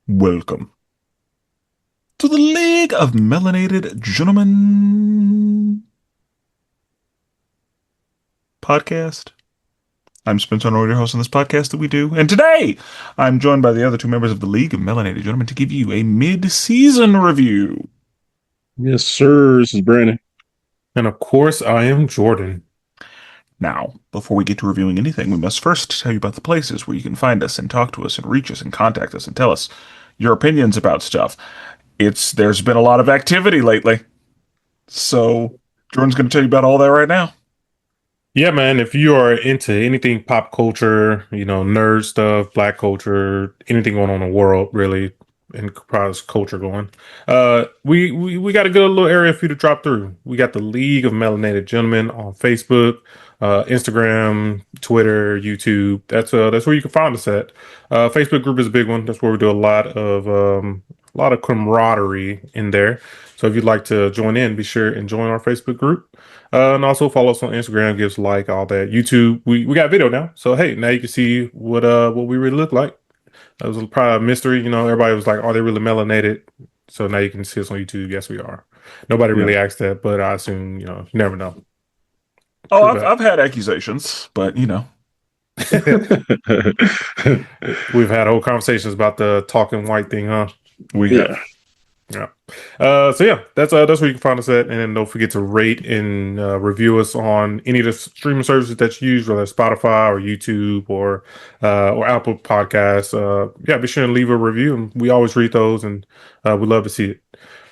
Welcome to the League of Melanated Gentlemen podcast. I'm Spenser, your host on this podcast that we do. And today, I'm joined by the other two members of the League of Melanated Gentlemen to give you a mid-season review. Yes, sir. This is Brandon. And of course, I am Jordan. Now, before we get to reviewing anything, we must first tell you about the places where you can find us and talk to us and reach us and contact us and tell us your opinions about stuff. There's been a lot of activity lately. So, Jordan's going to tell you about all that right now. Yeah, man, if you are into anything pop culture, nerd stuff, black culture, anything going on in the world, really, and cross culture going, we got a good little area for you to drop through. We got the League of Melanated Gentlemen on Facebook, Instagram, Twitter, YouTube. That's where you can find us at. Facebook group is a big one. That's where we do a lot of camaraderie in there. So if you'd like to join in, be sure and join our Facebook group. And also follow us on Instagram, give us a like, all that. YouTube, we got video now. So hey, now you can see what we really look like. That was probably a mystery. Everybody was like, are they really melanated? So now you can see us on YouTube. Yes, we are. Nobody really asked that, but I assume, you never know. Oh, I've had accusations, but We've had whole conversations about the talking white thing, huh? We have. Yeah. So yeah, that's where you can find us at, and then don't forget to rate and review us on any of the streaming services that you use, whether it's Spotify or YouTube or Apple Podcasts. Yeah, be sure and leave a review, and we always read those, and we love to see it.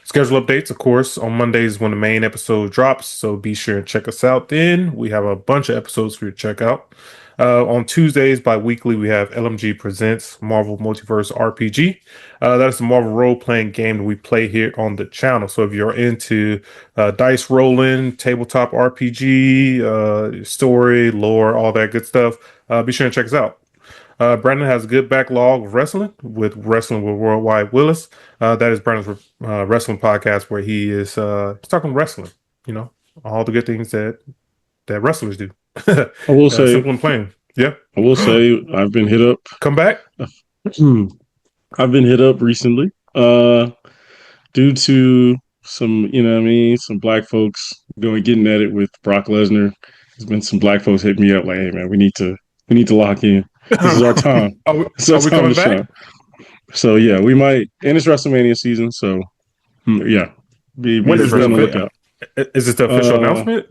Schedule updates, of course, on Mondays when the main episode drops. So be sure and check us out. Then we have a bunch of episodes for you to check out. On Tuesdays, bi-weekly, we have LMG Presents Marvel Multiverse RPG. That is the Marvel role-playing game that we play here on the channel. So if you're into dice rolling, tabletop RPG, story, lore, all that good stuff, be sure and check us out. Brandon has a good backlog of Wrestling with Worldwide Willis. That is Brandon's wrestling podcast where he's talking wrestling, all the good things that wrestlers do. I will say, simple and plain. Yeah. I will say, I've been hit up. Come back. I've been hit up recently, due to some, some black folks getting at it with Brock Lesnar. There's been some black folks hit me up like, "Hey, man, we need to lock in. This is our time. Are we coming coming back? shine." So yeah, we might, and it's WrestleMania season, so yeah, be When is on the WrestleMania? lookout. Is this the official announcement?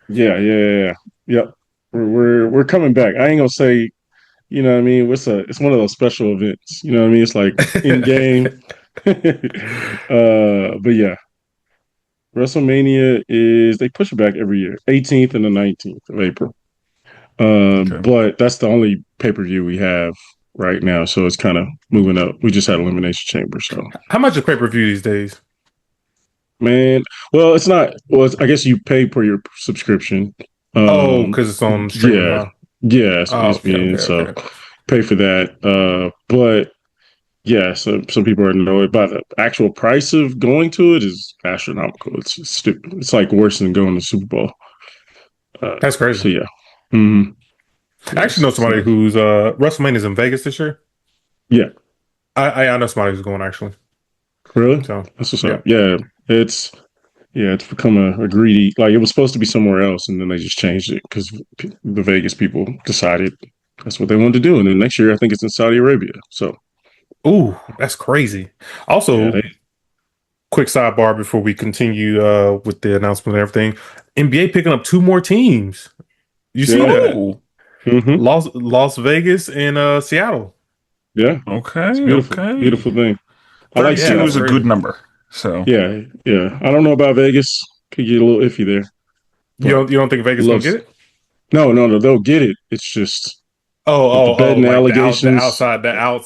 Yeah. Yep. We're coming back. I ain't gonna say, it's one of those special events. You know what I mean? It's like in game. But yeah. WrestleMania they push it back every year, 18th and the 19th of April. Okay. But that's the only pay-per-view we have right now, so it's kind of moving up. We just had Elimination Chamber, so How much is pay-per-view these days? man. Well, it's not. Well, I guess you pay for your subscription. Because it's on streaming. Yeah, Huh? yeah, it's ESPN, Okay. so pay for that. But yeah, so some people are annoyed by the actual price of going to it is astronomical. It's stupid. It's like worse than going to the Super Bowl. That's crazy. So yeah. Mm-hmm. I actually know somebody who's WrestleMania's in Vegas this year. Yeah. I know somebody who's going actually. Really? So That's what's up. Yeah, it's become a greedy. Like it was supposed to be somewhere else, and then they just changed it because the Vegas people decided that's what they wanted to do. And then next year, I think it's in Saudi Arabia. So, ooh, that's crazy. Also, quick sidebar before we continue with the announcement and everything. NBA picking up 2 more teams. You see that? Mm-hmm. Las Vegas and Seattle. Yeah. Okay. It's beautiful. Beautiful thing. I like 32 is a good number. So yeah. I don't know about Vegas. Could get a little iffy there. You don't think Vegas will get it? No. They'll get it. It's just the betting allegations. The outside. Yeah,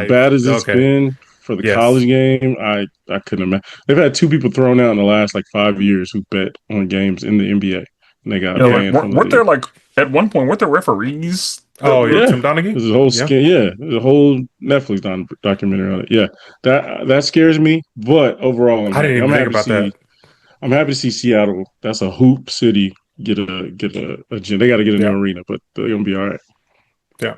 as bad as it's been for the college game, I couldn't imagine. They've had 2 people thrown out in the last 5 years who bet on games in the NBA, and they got banned from weren't there at one point weren't there referees? Oh yeah, Tim Donaghy. There's a whole there's a whole Netflix documentary on it. Yeah, that scares me. But overall, I didn't even think about that. I'm happy to see Seattle. That's a hoop city. Get a gym. They got to get a new arena, but they're gonna be all right. Yeah.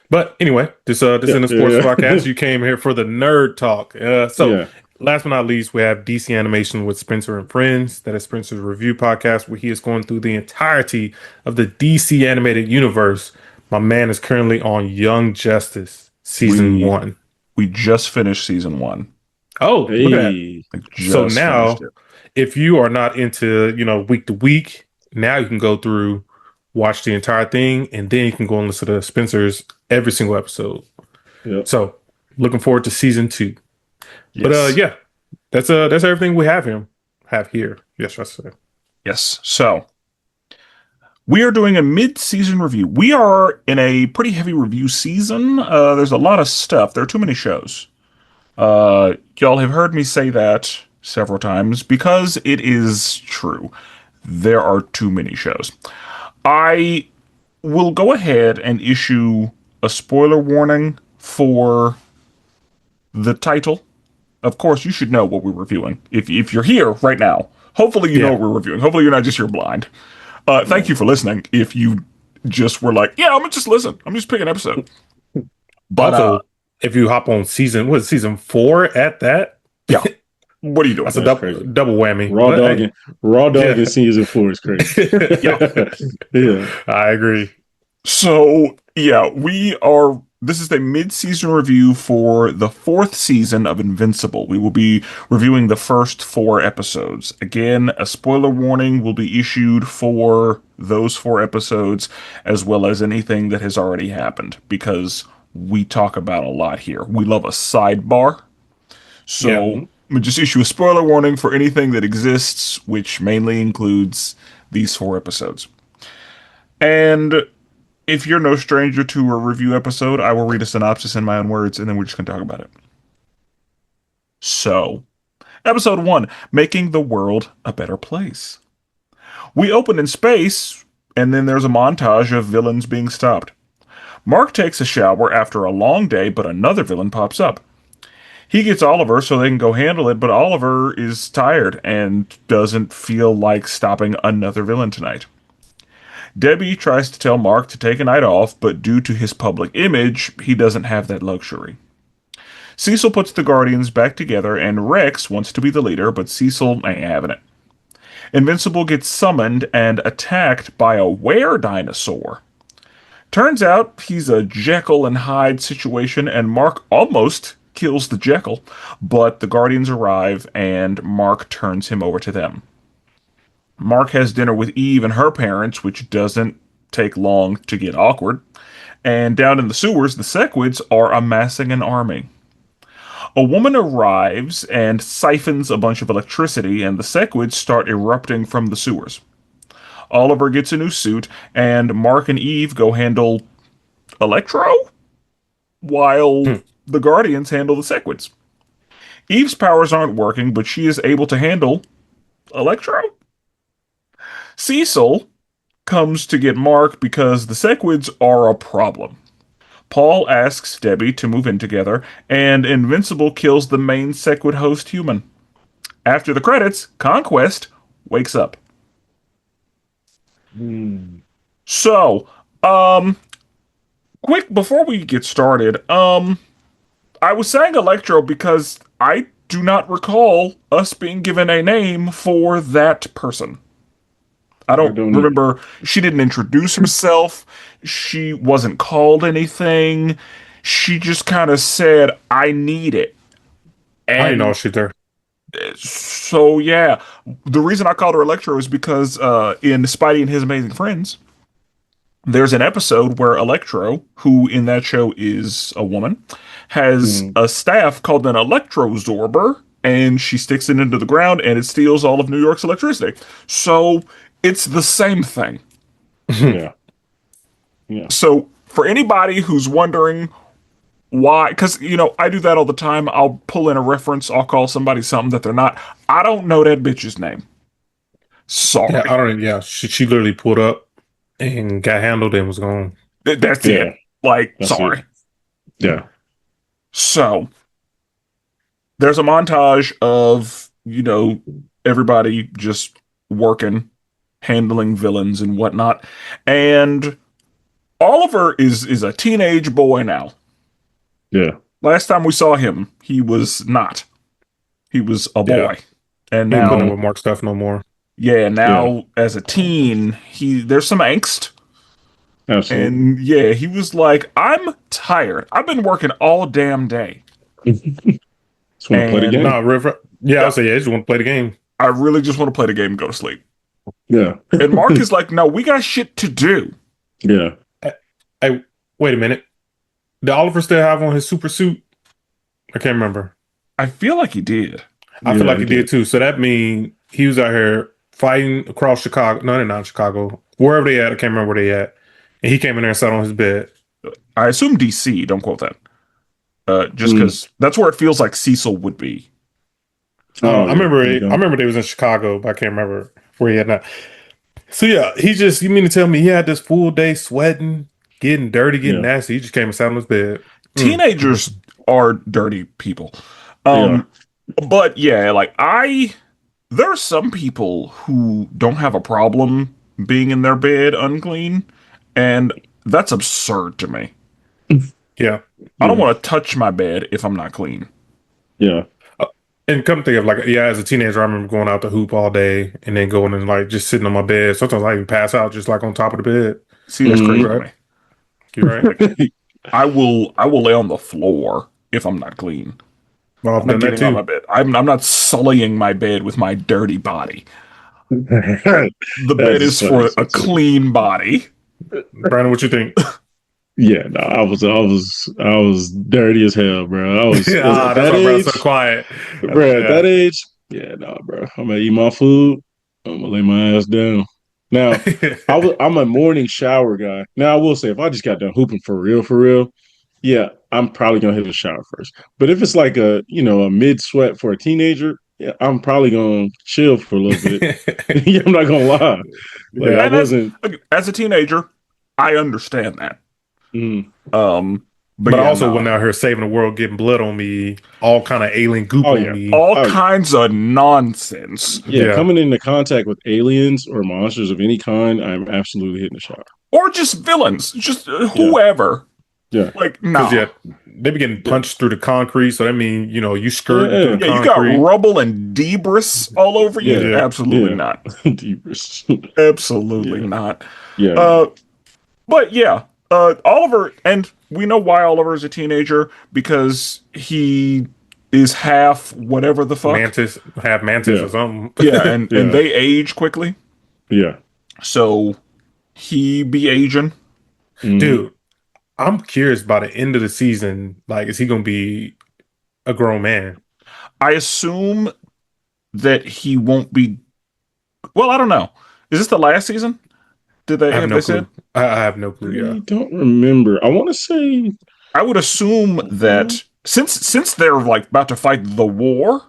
But anyway, this Yeah, in the sports yeah, podcast. You came here for the nerd talk. So yeah. last but not least, we have DC Animation with Spenser and Friends. That is Spencer's review podcast where he is going through the entirety of the DC animated universe. My man is currently on Young Justice season We 1. we just finished season one. Oh, look at that. Hey, Like So just finished now, it. if you are not into, week to week, now you can go through, watch the entire thing, and then you can go and listen to Spencer's every single episode. yeah. So, looking forward to season 2. But Yes. yeah, that's everything we have here. Yes, I say. Yes. So we are doing a mid-season review. We are in a pretty heavy review season. There's a lot of stuff. There are too many shows. Y'all have heard me say that several times because it is true. There are too many shows. I will go ahead and issue a spoiler warning for the title. Of course, you should know what we're reviewing. If you're here right now, hopefully you know Yeah. what we're reviewing. Hopefully you're not just here blind. Thank you for listening. If you just were like, yeah, I'm gonna just listen. I'm just picking an episode. But Also, if you hop on season 4 at that, yeah, what are you doing? that's a That's double crazy. double whammy. Raw But, dog hey, and raw dog Yeah. in season 4 is crazy. Yeah. Yeah. I agree. So yeah, we are. This is the mid-season review for the 4th season of Invincible. We will be reviewing the first 4 episodes. Again, a spoiler warning will be issued for those 4 episodes, as well as anything that has already happened, because we talk about a lot here. We love a sidebar, Yeah. so we just issue a spoiler warning for anything that exists, which mainly includes these 4 episodes. And if you're no stranger to a review episode, I will read a synopsis in my own words, and then we're just going to talk about it. So, episode 1, Making the World a Better Place. We open in space, and then there's a montage of villains being stopped. Mark takes a shower after a long day, but another villain pops up. He gets Oliver so they can go handle it, but Oliver is tired and doesn't feel like stopping another villain tonight. Debbie tries to tell Mark to take a night off, but due to his public image, he doesn't have that luxury. Cecil puts the Guardians back together, and Rex wants to be the leader, but Cecil ain't having it. Invincible gets summoned and attacked by a were-dinosaur. Turns out he's a Jekyll and Hyde situation, and Mark almost kills the Jekyll, but the Guardians arrive, and Mark turns him over to them. Mark has dinner with Eve and her parents, which doesn't take long to get awkward. And down in the sewers, the Sequids are amassing an army. A woman arrives and siphons a bunch of electricity, and the Sequids start erupting from the sewers. Oliver gets a new suit, and Mark and Eve go handle Electro, while the Guardians handle the Sequids. Eve's powers aren't working, but she is able to handle Electro. Cecil comes to get Mark because the Sequids are a problem. Paul asks Debbie to move in together, and Invincible kills the main Sequid host human. After the credits, Conquest wakes up. So, quick before we get started, I was saying Electro because I do not recall us being given a name for that person. I don't don't either. remember. She didn't introduce herself. She wasn't called anything. She just kind of said, I need it. I didn't And know she there. so, yeah. The reason I called her Electro is because in Spidey and His Amazing Friends, there's an episode where Electro, who in that show is a woman, has a staff called an electrozorber, and she sticks it into the ground and it steals all of New York's electricity. So it's the same thing. Yeah. Yeah. So for anybody who's wondering why, because I do that all the time. I'll pull in a reference. I'll call somebody something that they're not. I don't know that bitch's name. Sorry. Yeah, I don't. Yeah, she literally pulled up and got handled and was gone. That's Yeah. it. Like, That's sorry. it. Yeah. So there's a montage of, everybody just working, handling villains and whatnot. And Oliver is a teenage boy now. Yeah. Last time we saw him, he was not. He was a Yeah. boy. And He ain't putting up now, with Mark stuff no more. yeah, Yeah. now as a teen, there's some angst. Absolutely. And yeah, he was like, I'm tired. I've been working all damn day. Just want to play the And No, game. River. Yeah, yeah, I'll say yeah. I just want to play the game. I really just want to play the game and go to sleep. Yeah. And Mark is like, no, we got shit to do. Yeah. Hey, wait a minute. Did Oliver still have on his super suit? I can't remember. I feel like he did. I feel Yeah, like he did too. So that means he was out here fighting across Chicago. No, they're not Chicago. Wherever they at, I can't remember where they at. And he came in there and sat on his bed. I assume DC, don't quote that. Just Mm. because that's where it feels like Cecil would be. Oh, I remember. there you I go. remember they was in Chicago, but I can't remember where he at now. So yeah, he just. You mean to tell me he had this full day sweating, getting dirty, getting Yeah. nasty? He just came and sat on his bed. Teenagers are dirty people. Yeah. But yeah, like there are some people who don't have a problem being in their bed unclean, and that's absurd to me. Yeah. I don't want to touch my bed if I'm not clean. Yeah. And come think of like, yeah, as a teenager, I remember going out to hoop all day and then going and like just sitting on my bed. Sometimes I even pass out just like on top of the bed. See, that's crazy to Right. me. You're right. I will lay on the floor if I'm not clean. Well, I've I'm not done that getting on my too. bed. I'm not sullying my bed with my dirty body. The That's bed is funny, for a Spenser. clean body. Brandon, what you think? Yeah, no, I was dirty as hell, bro. I was at That's that why Brandon's age, so quiet. bro. At Yeah. that age, yeah, no, bro. I'm gonna eat my food. I'm gonna lay my ass down. Now, I'm a morning shower guy. Now, I will say, if I just got done hooping for real, yeah, I'm probably gonna hit a shower first. But if it's like a mid sweat for a teenager, yeah, I'm probably gonna chill for a little bit. Yeah, I'm not gonna lie. Like I Yeah. And wasn't. as a teenager, I understand that. Mm, But But I yeah, also no. went out here saving the world, getting blood on me, all kind of alien goop Oh, on yeah. me. All Oh, kinds of nonsense. yeah, Yeah. coming into contact with aliens or monsters of any kind, I'm absolutely hitting the shower. Or just villains. Just Yeah. whoever. Yeah. Like, Because, nah. yeah, they be getting punched through the concrete. So that means, you skirting Yeah. through the Yeah, you got concrete. rubble and debris all over you. Yeah. Absolutely Yeah. not. Deepest. Absolutely Yeah. not. Yeah. But yeah, Oliver, and we know why Oliver is a teenager because he is half whatever the fuck. Have mantis Yeah. or something. Yeah, and Yeah. they age quickly, Yeah. so he be aging. Mhm. Dude, I'm curious by the end of the season. Like, is he going to be a grown man? I assume that he won't be. Well, I don't know. Is this the last season? Did they I have have no they clue. said? I have no clue. I Yeah. don't remember. I want to say I would assume that since they're like about to fight the war,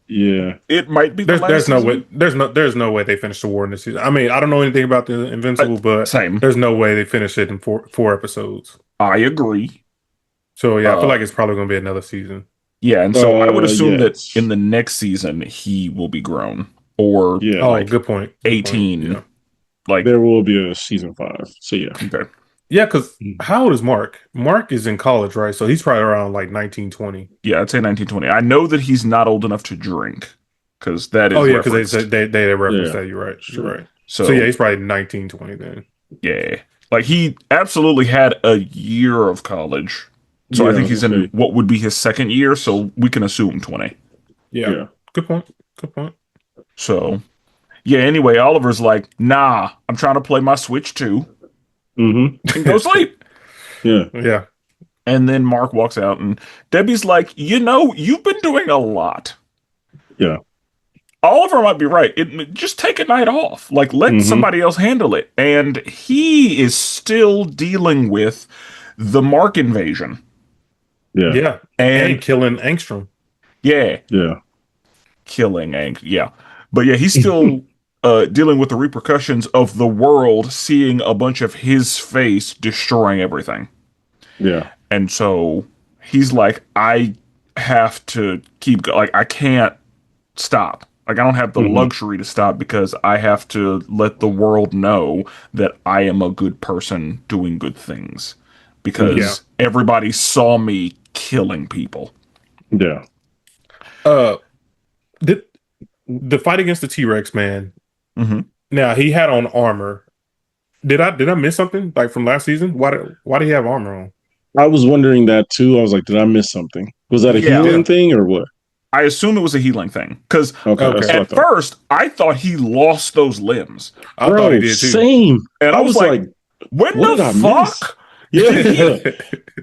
yeah. it might be the last There's no season. way. There's no way they finished the war in this season. I mean, I don't know anything about the Invincible, but Same. there's no way they finished it in four episodes. I agree. So yeah, I feel Uh, like it's probably going to be another season. Yeah, and so I would assume yes. that in the next season he will be grown or Yeah. Oh, like good point. Good 18. point. Yeah. Like There will be a season 5. So yeah. okay. Yeah, because Mm. how old is Mark? Mark is in college, right? So he's probably around like 19, 20. Yeah, I'd say 1920. I know that he's not old enough to drink because that is Oh yeah, because referenced. they referenced Yeah. that. You're right. You're right. So, So yeah, he's probably 19, 20 then. yeah. Like he absolutely had a year of college. So I Yeah, think he's in okay. what would be his second year, so we can assume 20. Yeah. Yeah. Good point. Good point. So yeah, anyway, Oliver's like, nah, I'm trying to play my Switch too. Mm-hmm. And go sleep. Yeah. Yeah. And then Mark walks out, and Debbie's like, you've been doing a lot. Yeah. Oliver might be right. Just take a night off. Like, let Mhm. somebody else handle it. And he is still dealing with the Mark invasion. Yeah. Yeah. And And killing Angstrom. yeah, Yeah. killing Ank. Yeah. But yeah, he's still dealing with the repercussions of the world seeing a bunch of his face destroying everything. Yeah. And so he's like, I have to keep going. Like, I can't stop. Like I don't have the Hmm. luxury to stop because I have to let the world know that I am a good person doing good things Hmm. Yeah. because everybody saw me killing people. Yeah. Uh, the the fight against the T Rex man. Hmm. Now he had on armor. Did I miss something like from last season? Why did he have armor on? I was wondering that too. I was like, did I miss something? Was that a Yeah, healing Yeah. thing or what? I assume it was a healing thing because Okay, that's Okay. what I at thought. first I thought he lost those limbs, I thought he Bro, did too. same. and I I was was like, like, "When what the did I miss? fuck did he?" Yeah.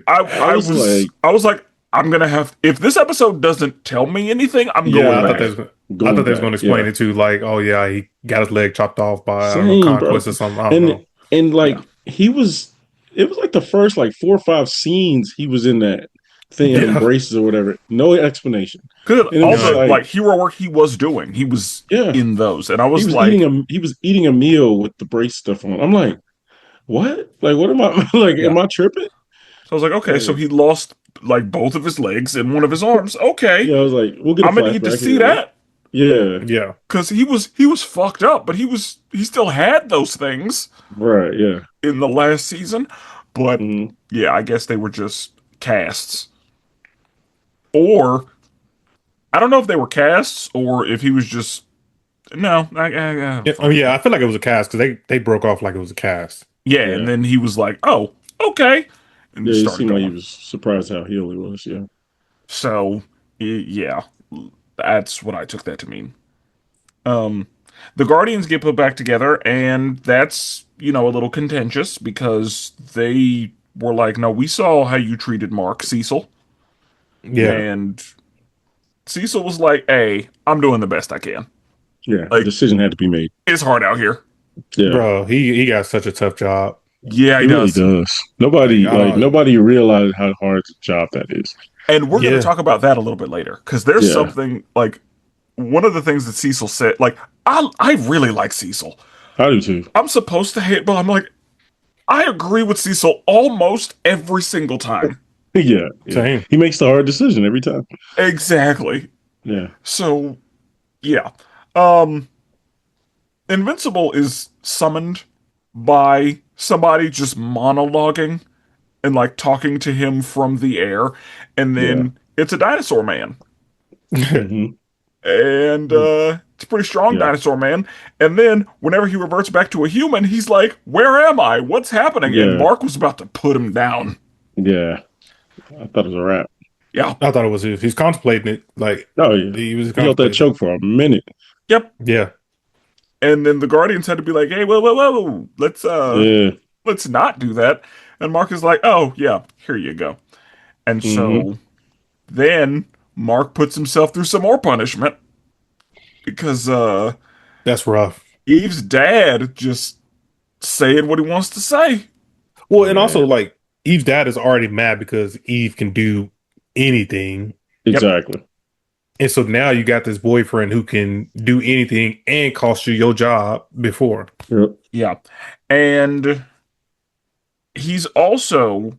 I was like, I was like, I'm gonna have if this episode doesn't tell me anything, I'm Yeah, going I thought they right. back. was gonna, I Going thought they was back. going to explain Yeah. it too. Like, oh yeah, he got his leg chopped off by I don't know Same, bro. conquest or something. I don't And know. and Yeah, like he was it was like the first like 4 or 5 scenes he was in that thing in them Yeah. braces or whatever. No explanation. because And it was all just the None. like, like hero work he was doing, he was yeah, in those, and I was like, he was eating a meal with the brace stuff on. I'm like, what? Like what am I like Yeah. am I tripping? so I was like, okay, so Like he lost like both of his legs and one of his arms. Okay, yeah, I was like, we'll get a I'm gonna need to flashback see here. that Yeah. Yeah. because he was fucked up, but he still had those things Right, yeah. in the last season. But Hmm. yeah, I guess they were just casts, or I don't know if they were casts or if he was just no. I Yeah, fuck it. yeah, I feel like it was a cast because they broke off like it was a cast. Yeah, and Yeah. then he was like, "Oh, okay," and Yeah, just he started seemed like he going. was surprised how healed he was, yeah. So, yeah, that's what I took that to mean. Um, the Guardians get put back together, and that's a little contentious because they were like, "No, we saw how you treated Mark Cecil," Yeah. Yeah. and Cecil was like, "Hey, I'm doing the best I can. Yeah. A Like, decision had to be made. it's hard out here." Yeah. Bro, he got such a tough job. Yeah, he He really does. does. Like, I don't Nobody realized how hard the job that is. And we're going to yeah. talk about that a little bit later because there's Yeah. something like one of the things that Cecil said. Like, I really like Cecil. I do too. I'm supposed to hate, but I'm like, I agree with Cecil almost every single time. Yeah. Yeah. Same. He makes the hard decision every time. Exactly. Yeah. So, yeah. Um, Invincible is summoned by somebody just monologuing and like talking to him from the air, and Yeah. then it's a dinosaur man. Hmm. And it's a pretty strong Yeah. dinosaur man. And then whenever he reverts back to a human, he's like, "Where am I? What's happening?" And Yeah. Mark was about to put him down. Yeah. I thought it was a wrap. Yeah. I thought it was he's contemplating it. Like Oh yeah. he was He held that contemplating. choke for a minute. Yep. Yeah. And then the Guardians had to be like, "Hey, whoa, Yeah. let's not do that." And Mark is like, "Oh yeah, here you go." And Hmm. so then Mark puts himself through some more punishment because That's rough. Eve's dad just saying what he wants to say. Well, and also Man. like Eve's dad is already mad because Eve can do anything. Yep. Exactly. And so now you got this boyfriend who can do anything and cost you your job before. Yep. Yeah. And he's also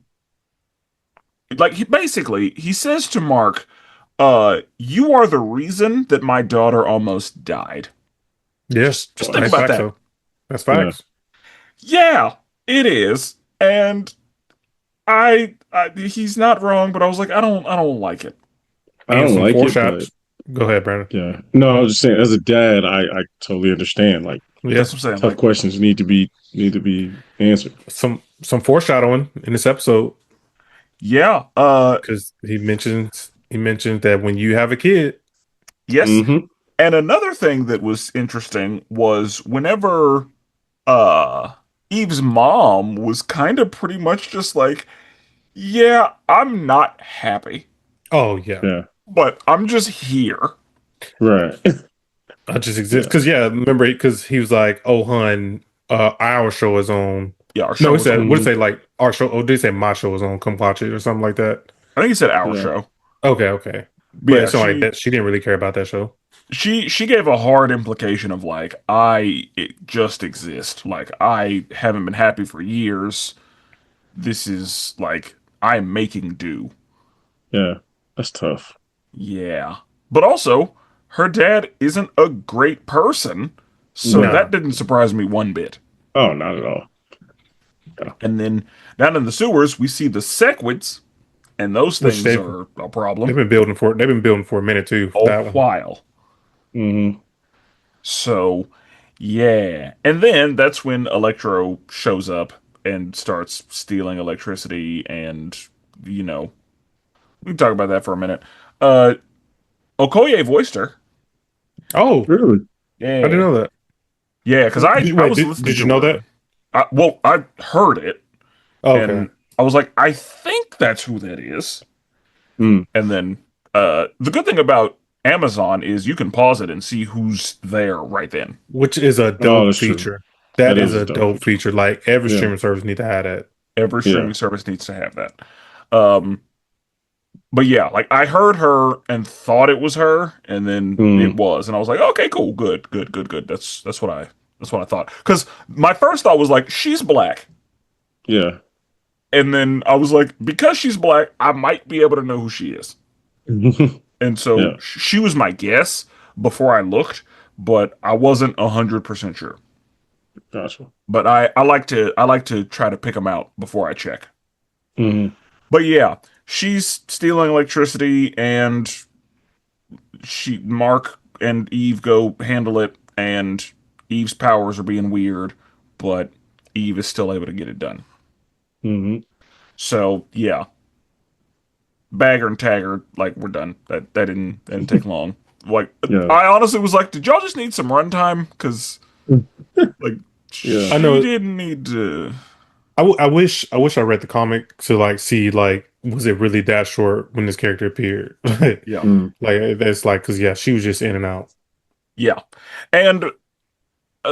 like basically he says to Mark, you are the reason that my daughter almost died. Yeah. Just think That's about facts that. though. That's Yeah. facts. Yeah, it is. And I he's not wrong, but I was like, I don't like it. I And don't some like it, but foreshadows. Go ahead, Brandon. yeah. No, I was just saying, as a dad, I totally understand. Like Yeah. That's what I'm saying. tough Like, questions need to be answered. Some foreshadowing in this episode yeah, because he mentioned that when you have a kid, yes. Hmm. And another thing that was interesting was whenever uh Eve's mom was kind of pretty much just like, yeah, I'm not happy, oh yeah, Yeah. but I'm just here. Right. I just exist Yeah. because yeah, remember because he was like, "Oh, hun, our show is on." Yeah, our No, show he was said, on. "What did Hmm. he say?" Like our show. Oh, did he say my show is on? Come watch it or something like that. I think he said our Yeah. show. Okay, okay, But but yeah, it's not like that. She didn't really care about that show. she gave a hard implication of like just exist. Like I haven't been happy for years. This is like I'm making do. Yeah. That's tough. Yeah. But also, her dad isn't a great person, so No. that didn't surprise me one bit. Oh, not at all. Yeah. And then down in the sewers, we see the sequids, and those Which things are a problem. they've been building for a minute too for A that one. while. Mm-hmm. So, yeah. And then that's when Electro shows up and starts stealing electricity, and, you know, we can talk about that for a minute. Uh, Okoye voiced her. Oh, Really? I didn't Yeah. know that. Yeah, because I Wait, was listening did you to know her. that? Well, I heard it, Oh, okay. and I was like, I think that's who that is. Mm. And then the good thing about Amazon is you can pause it and see who's there right then. Which is a Oh, dope that's true. feature. That That is is a a dope dope feature. Like every Yeah. streaming service need to have that. Every Yeah. streaming service needs to have that. But yeah, like I heard her and thought it was her, and then it Mm. was, and I was like, okay, cool, good, good, good, good. That's what I thought. Because my first thought was like, she's black, Yeah. and then I was like, because she's black, I might be able to know who she is. And so Yeah. she was my guess before I looked, but I wasn't 100% sure. Gotcha. But I like to try to pick them out before I check. Mm-hmm. But yeah, she's stealing electricity, and Mark and Eve go handle it, and Eve's powers are being weird, but Eve is still able to get it done. Mm-hmm. So yeah, Bagger and Taggart, like, we're done. That didn't take long. Like, Yeah. I honestly was like, did y'all just need some runtime? Because like, Yeah. she I know. didn't need to. I wish I read the comic to like see like was it really that short when this character appeared? Yeah, Mm. Like it's like because yeah, she was just in and out. yeah, and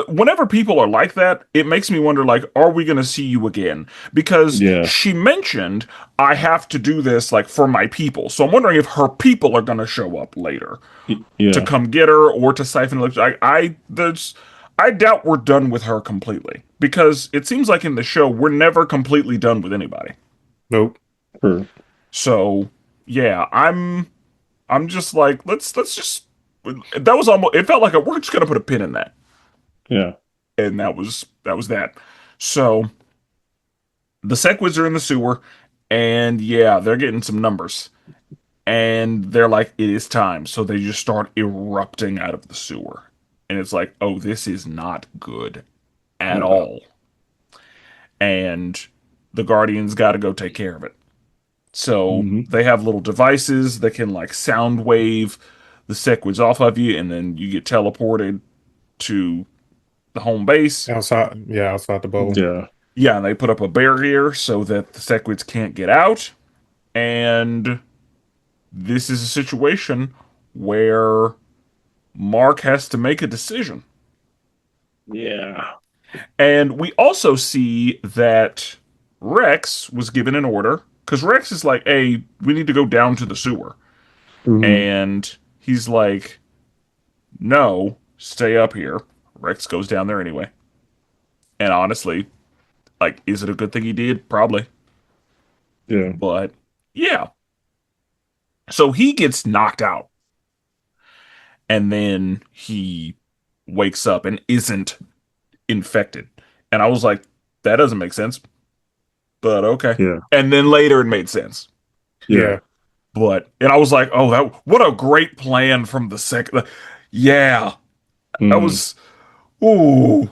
whenever people are like that, it makes me wonder, like, are we going to see you again? Because Yeah. she mentioned, I have to do this, like, for my people. So I'm wondering if her people are going to show up later to Yeah. come get her or to siphon electricity. I doubt we're done with her completely. Because it seems like in the show, we're never completely done with anybody. Nope. True. So, yeah, I'm just like, let's just, that was almost, it felt like we're just going to put a pin in that. Yeah. And that was that. So the Sequids are in the sewer, and yeah, they're getting some numbers, and they're like, it is time. So they just start erupting out of the sewer, and it's like, oh, this is not good at Yeah. all. And the Guardians got to go take care of it. So Mhm. they have little devices that can like sound wave the Sequids off of you, and then you get teleported to the home base. Outside, yeah, outside the bowl. Yeah. Yeah, and they put up a barrier so that the Sequids can't get out. And this is a situation where Mark has to make a decision. Yeah. And we also see that Rex was given an order, because Rex is like, hey, we need to go down to the sewer. Mhm. And he's like, no, stay up here. Rex goes down there anyway. And honestly, like, is it a good thing he did? Probably. Yeah. But yeah. So he gets knocked out. And then he wakes up and isn't infected. And I was like, that doesn't make sense. But okay. Yeah. And then later it made sense. Yeah. And I was like, oh, what a great plan from the second. Yeah. That Mhm. was, ooh.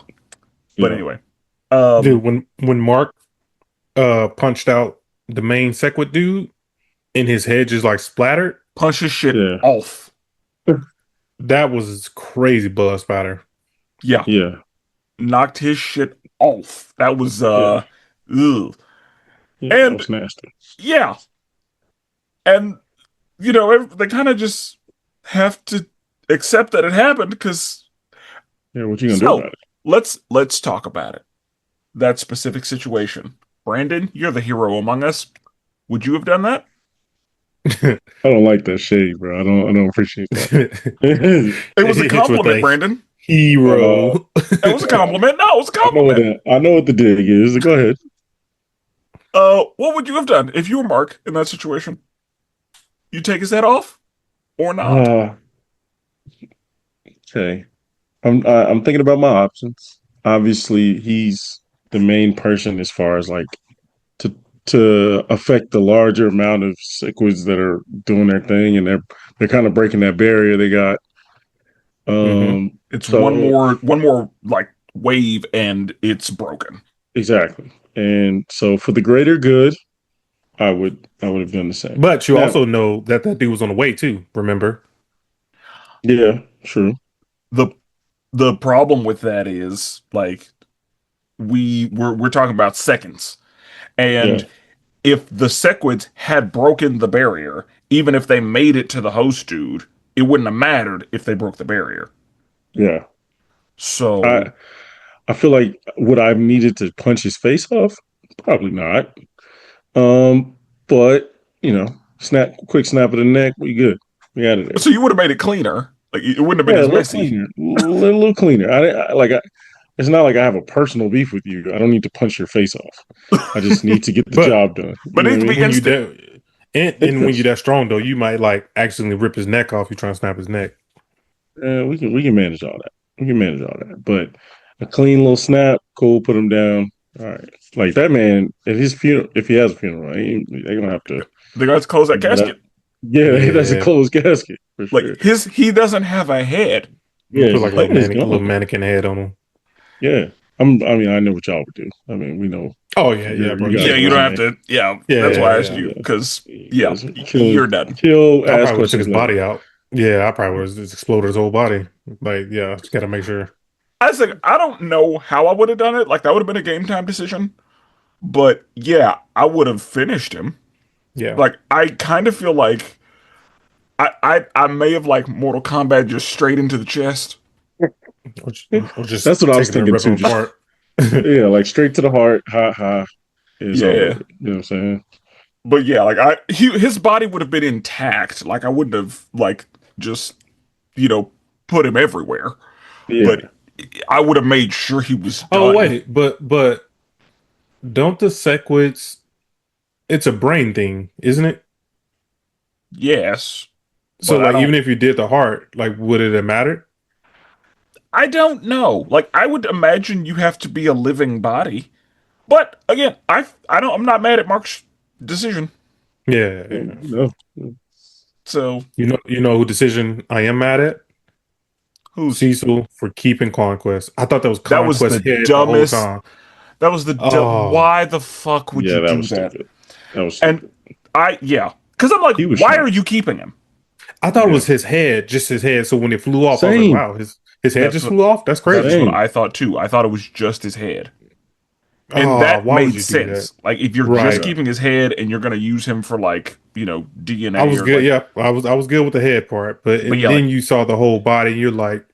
But Yeah. anyway. Dude, when Mark punched out the main Sequid dude and his head just like splattered, Punch his shit Yeah. off. that was crazy blood spatter. Yeah. Yeah. Knocked his shit off. That was, Yeah. ugh. Yeah. And- That was nasty. Yeah. And, you know, they kind of just have to accept that it happened, because Yeah. What you gonna do so about it? let's talk about it. That specific situation. Brandon, you're the hero among us. Would you have done that? I don't like that shade, bro. I don't appreciate that. It was a Hits with compliment, a Brandon. hero. It was a compliment. No, it was a I know what compliment. I know what the dig is. Go ahead. What would you have done if you were Mark in that situation? You take his head off or not? Okay. I'm thinking about my options. Obviously, he's the main person as far as like to affect the larger amount of cichlids that are doing their thing, and they're kind of breaking that barrier they got. Mm-hmm. It's So one more like wave and it's broken. exactly, and so for the greater good, I would have done the same. But you Now, also know that that dude was on the way too. Remember? yeah, true, The the problem with that is like we're talking about seconds. yeah, And if the Sequids had broken the barrier, even if they made it to the host dude, it wouldn't have mattered if they broke the barrier. yeah. So I I feel like would I have needed to punch his face off? Probably not. Um, but quick snap of the neck, we good. We out of there. so you would have made it cleaner. Like it wouldn't have been Yeah, a as little messy. cleaner, a little cleaner. It's not like I have a personal beef with you. I don't need to punch your face off. I just need to get the But job done. You But know it what needs I to be mean? when you instant. that and when It, you're that strong though, you might like accidentally rip his neck off. You trying to snap his neck. we can manage all that. We can manage all that. But a clean little snap, cool. Put him down. All right. Like that man at his funeral, if he has a funeral, they're gonna have to. They're gonna have to close that That, casket. yeah, that's a Yeah, closed casket for Like sure. he doesn't have a head. you Yeah, put his like head is a little gone. mannequin head on him. Yeah. I mean, I know what y'all would do. I mean, we know Oh yeah, yeah, bro. you You guys Yeah, take are him you his don't out. have man. to. Yeah, that's Yeah, why I asked yeah. you Yeah. because You yeah, guys kill, you're done. kill, I ask probably would have took questions his later. body out. Yeah, I probably would have just exploded his whole body. Like, yeah, just gotta make sure. I was like, I don't know how I would have done it. Like that would have been a game time decision. But yeah, I would have finished him. Yeah, Like I kind of feel like I may have like Mortal Kombat just straight into the chest. or That's just what I was taking and thinking ripping too. him Just apart. yeah, like straight to the heart. Ha ha. It's over Yeah. with. You know what I'm saying? But yeah, like his body would have been intact. Like I wouldn't have like just, you know, put him everywhere. But Yeah. I would have made sure he was Oh done. wait, but don't the sequids? It's a brain thing, isn't it? Yes. So But I like, don't even if you did the heart, like, would it have mattered? I don't know. Like I would imagine you have to be a living body. But again, I'm not mad at Mark's decision. Yeah, Yeah, yeah. no. So You know who decision I am mad at? who's Cecil for keeping Conquest. I thought that was that was Conquest the head the whole dumbest time. Oh, why the fuck would Yeah, you that do was that? stupid. That was And stupid. yeah. Because I'm like, He was why are smart. you keeping him? I thought it Yeah. was his head, just his head. So when it flew off, I was like, Same. wow, his head That's just what flew off. That's that's crazy. what Same. I thought too. I thought it was just his head. And Oh, that why would made you do that? sense. Like if you're just Right. Yeah. keeping his head and you're gonna use him for like, I DNA was or good. like Yeah, I was good with the head part, but but and yeah, then like you saw the whole body. And you're like,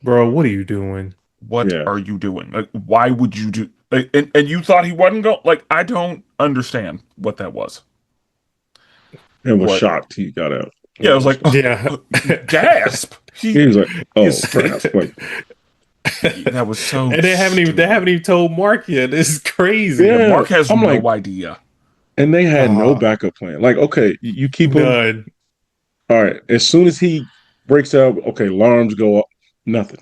bro, what are you doing? what Yeah. are you doing? Like why would you do and you thought he wasn't going like I don't understand what that was. And was What shocked he got out. yeah, I was like, Yeah. gasp. He was like, oh He's crap. Like, that was so And they stupid. haven't even told Mark yet. This is crazy. Yeah, yeah. Mark has I'm like, no idea. and they had no Uh backup plan. Like, okay, you keep him. none. All right. As soon as he breaks out, okay, alarms go up. Nothing.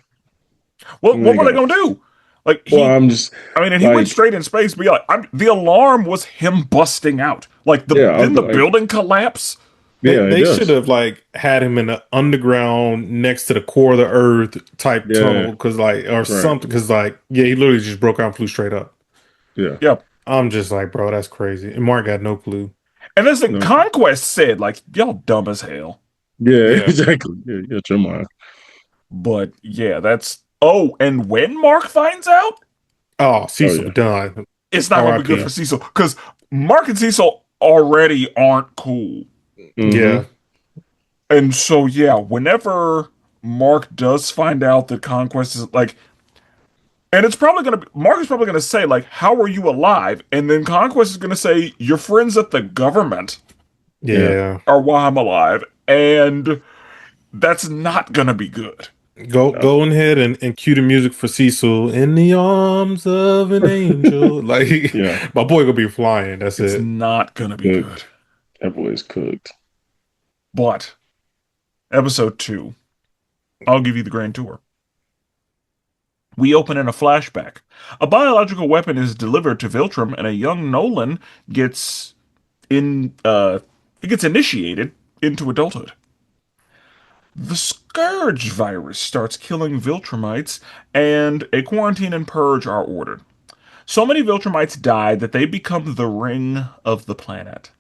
And What they were they gotta. gonna do? Like Well, I'm just I mean, and he went like, straight in space. But yeah, the alarm was him busting out. Like yeah, I didn't was the like, building collapse? yeah, it They should does. have like had him in the underground next to the core of the earth type Yeah, tunnel because like or right. something because like yeah he literally just broke out and flew straight up. Yeah. Yeah, I'm just like bro that's crazy and Mark got no clue. and this thing No. Conquest said like y'all dumb as hell. Yeah, Yeah. exactly. Yeah, yeah, your mind. But yeah, that's and when Mark finds out, Oh Oh Cecil yeah. done. it's not gonna be good R.I.P. for Cecil because Mark and Cecil already aren't cool. Yeah. Mm-hmm. And so yeah, whenever Mark does find out that Conquest is like and it's probably gonna be Mark is probably gonna say, like, how are you alive? And then Conquest is gonna say, your friends at the government Yeah. Yeah. are why I'm alive. And that's not gonna be good. No. Go ahead and cue the music for Cecil in the arms of an angel. Like Yeah. my boy gonna be flying. That's It's it. not gonna be Good. good. That boy is cooked. But episode 2. I'll give you the grand tour. We open in a flashback. A biological weapon is delivered to Viltrum, and a young Nolan gets in. He gets initiated into adulthood. The Scourge virus starts killing Viltrumites, and a quarantine and purge are ordered. So many Viltrumites die that they become the ring of the planet.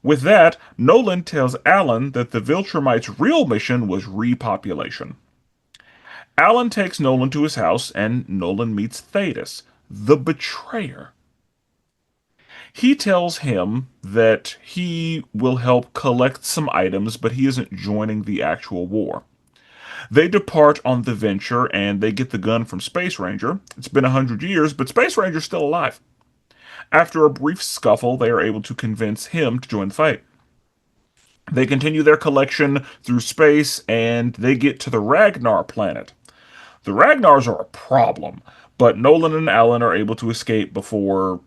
With that, Nolan tells Alan that the Viltrumites' real mission was repopulation. Alan takes Nolan to his house, and Nolan meets Thetis, the betrayer. He tells him that he will help collect some items, but he isn't joining the actual war. They depart on the venture, and they get the gun from Space Ranger. It's been 100 years, but Space Ranger's still alive. After a brief scuffle, they are able to convince him to join the fight. They continue their collection through space, and they get to the Ragnar planet. The Ragnars are a problem, but Nolan and Alan are able to escape before,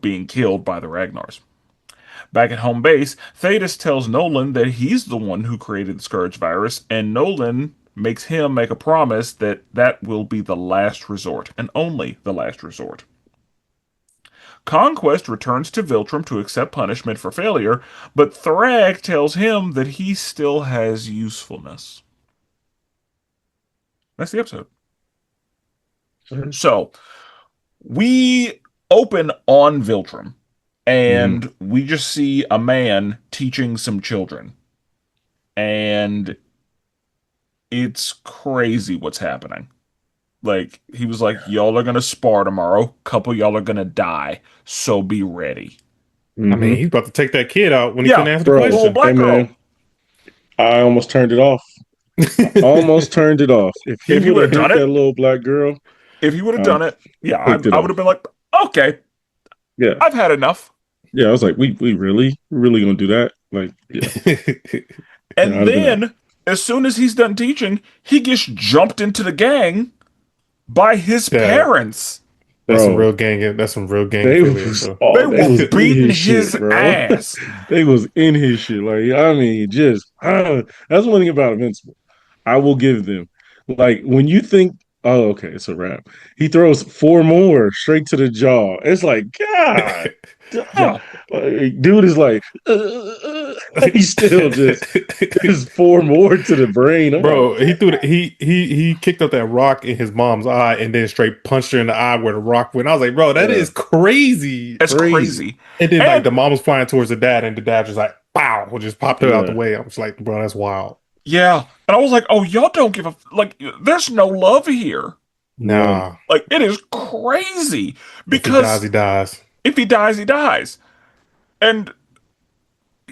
being killed by the Ragnars. Back at home base, Thetis tells Nolan that he's the one who created the Scourge virus, and Nolan makes him make a promise that that will be the last resort, and only the last resort. Conquest returns to Viltrum to accept punishment for failure, but Thrag tells him that he still has usefulness. That's the episode. So, we open on Viltrum, and we just see a man teaching some children. And it's crazy what's happening. Like, he was like, y'all are gonna spar tomorrow. Couple y'all are gonna die. So be ready. I mean, he's about to take that kid out when he Yeah, couldn't answer the bro. Little question. black Hey, girl. man, I almost turned it off. Almost turned it off. If he If you would have would've hit done it- that little black girl, If he would have done it, yeah, picked it I up. would have been like, okay, yeah, I've had enough. yeah. I was like, we really gonna do that? Like, yeah. And Yeah, I'd have been then, as soon as he's done teaching, he gets jumped into the gang by his Yeah. parents. That's some Bro. real gang. That's some real gang They affiliate. was, So. They they were was in beating his shit, bro. ass. They was in his shit. Like, I mean, just that's one thing about Invincible. I will give them. Like, when you think, oh, okay, it's a wrap. He throws 4 more straight to the jaw. It's like, God, Yeah. like, dude is like, he's still just 4 more to the brain. I'm Bro, like, he threw he kicked up that rock in his mom's eye and then straight punched her in the eye where the rock went. I was like, bro, that Yeah. is crazy. That's crazy. And then like And- the mom was flying towards the dad, and the dad just like pow, just popped her out the Yeah. way. I was like, bro, that's wild. Yeah. And I was like, oh, y'all don't give a, like, there's no love here. Nah, Like, it is crazy. if he Because dies, he dies. if he dies, he dies. And,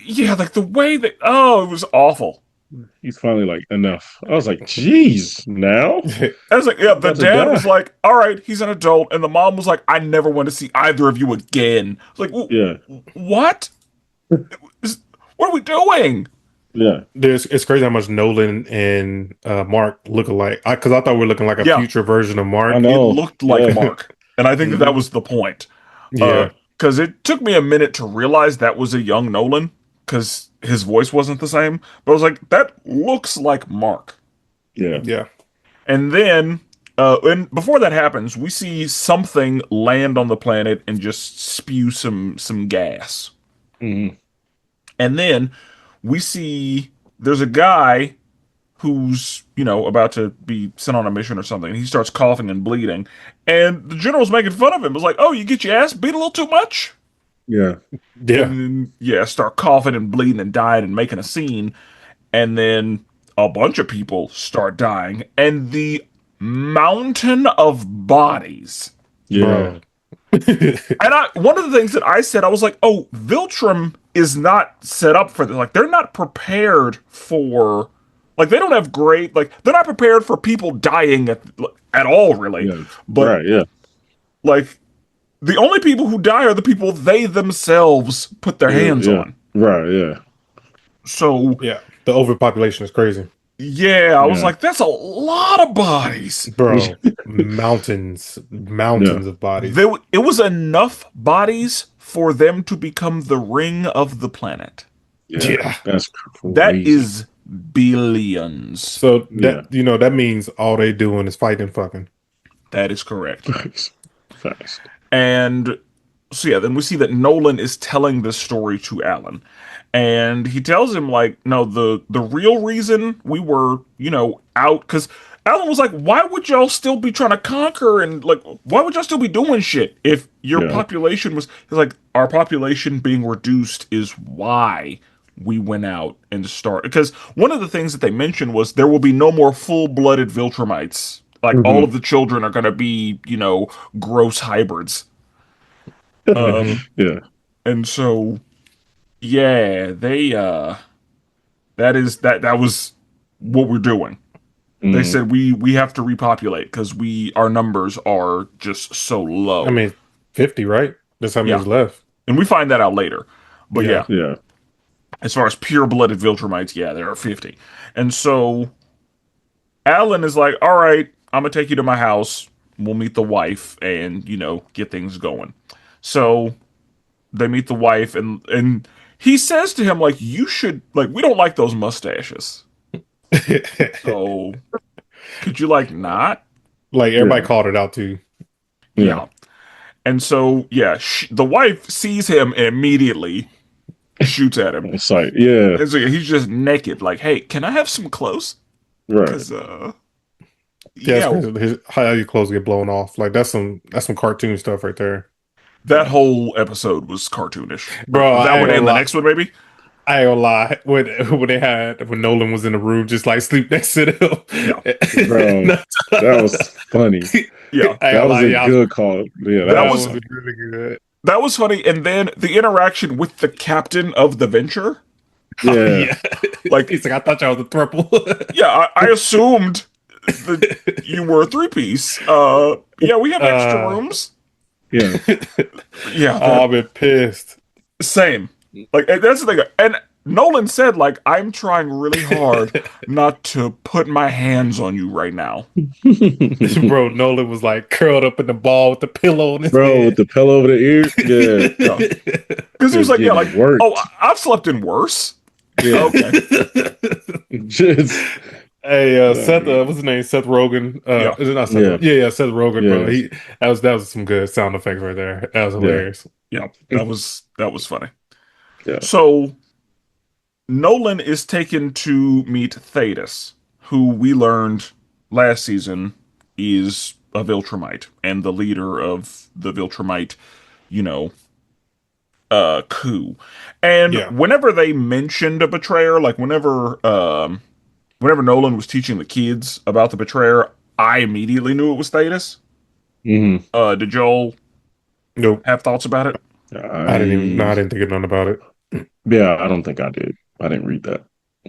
yeah, like, the way that, oh, it was awful. he's finally like, enough. I was like, geez, now? I was like, yeah, the About to dad die. was like, all right, he's an adult. And the mom was like, I never want to see either of you again. I was like, Yeah, what? What are we doing? yeah. It's crazy how much Nolan and Mark look alike. Because I thought we were looking like a Yeah. future version of Mark. I know. It looked like Yeah. Mark. And I think that was the point. Yeah, Because it took me a minute to realize that was a young Nolan, because his voice wasn't the same. But I was like, that looks like Mark. Yeah. yeah. And then, and before that happens, we see something land on the planet and just spew some gas. Mhm. And then we see there's a guy who's, about to be sent on a mission or something. And he starts coughing and bleeding. And the general's making fun of him. It was like, oh, you get your ass beat a little too much? Yeah. Yeah. And then, start coughing and bleeding and dying and making a scene. And then a bunch of people start dying. And the mountain of bodies. Yeah. Bro. And one of the things that I said, I was like, oh, Viltrum is not set up for this. Like, they're not prepared for, like, they don't have great, like, they're not prepared for people dying at all, really. Yeah. But, Right, yeah. like, the only people who die are the people they themselves put their hands Yeah. on. Right, yeah. So, Yeah, the overpopulation is crazy, yeah, I was Yeah. like, that's a lot of bodies. bro. mountains of bodies. It was enough bodies for them to become the ring of the planet. Yeah. Yeah. That's crazy. That is billions. So Yeah. that means all they doing is fighting and fucking. That is correct. Facts. And so yeah, then we see that Nolan is telling this story to Alan. And he tells him like, no, the real reason we were, out because Alan was like, why would y'all still be trying to conquer and like why would y'all still be doing shit if your Yeah. population was he's like our population being reduced is why we went out and start because one of the things that they mentioned was there will be no more full-blooded Viltrumites. Like all Mhm. of the children are gonna be, gross hybrids. Hmm. Yeah. And so yeah, they that was what we're doing. They Mhm. said we have to repopulate because our numbers are just so I low. mean, 50, right? That's how many Yeah, is left. and we find that out later. But Yeah. yeah, Yeah. as far as pure-blooded Viltrumites, yeah, there are 50. And so Alan is like, all right, I'm gonna take you to my house. We'll meet the wife and get things going. So they meet the wife and he says to him like, you should like we don't like those mustaches. So could you like not? Like everybody Yeah. called it out too. Yeah. Yeah. And so, yeah, the wife sees him and immediately shoots at him. It's like, yeah. And so yeah, he's just naked. Like, hey, can I have some clothes? Right. Because, Yeah, it's yeah, crazy. How your clothes get blown off. Like that's some cartoon stuff right there. that whole episode was cartoonish. But Bro, that I would ain't gonna end the lie. next one, maybe? I ain't gonna lie. When Nolan was in the room, just like sleep next to Yeah. Bro, them. that was funny. Yeah. I ain't That gonna was lie, a y'all. good call. Yeah, that That That was was was funny. really good. that was funny. And then the interaction with the captain of the venture. Oh, Yeah. yeah. Like, He's like, I thought y'all was a throuple. yeah, I assumed that you were a three-piece. Yeah, we have extra uh, rooms. Yeah. Yeah, oh, that I've been pissed. same. Like that's the thing. And Nolan said, like, I'm trying really hard not to put my hands on you right now. Bro, Nolan was like curled up in the ball with the pillow on his Bro, with head. the pillow over the ear. Yeah. Yeah. Because he was Just like, yeah, like, getting oh, worked. I've slept in worse. Yeah. Okay. Just Hey, I Seth, mean, what's his name? Seth Rogen. Yeah. Is it not Seth yeah. Rogen? Yeah, Seth Rogen, bro. Yeah. That was some good sound effects right there. That was Yeah. hilarious. Yeah. That was funny. Yeah. So Nolan is taken to meet Thetis, who we learned last season is a Viltrumite and the leader of the Viltrumite, you know, coup. And Yeah. whenever they mentioned a betrayer, like whenever Nolan was teaching the kids about the betrayer, I immediately knew it was Thetis. hmm Did y'all Nope. have thoughts about it? I didn't even. No, I I didn't think nothing about it. yeah, I don't think I did. I didn't read that.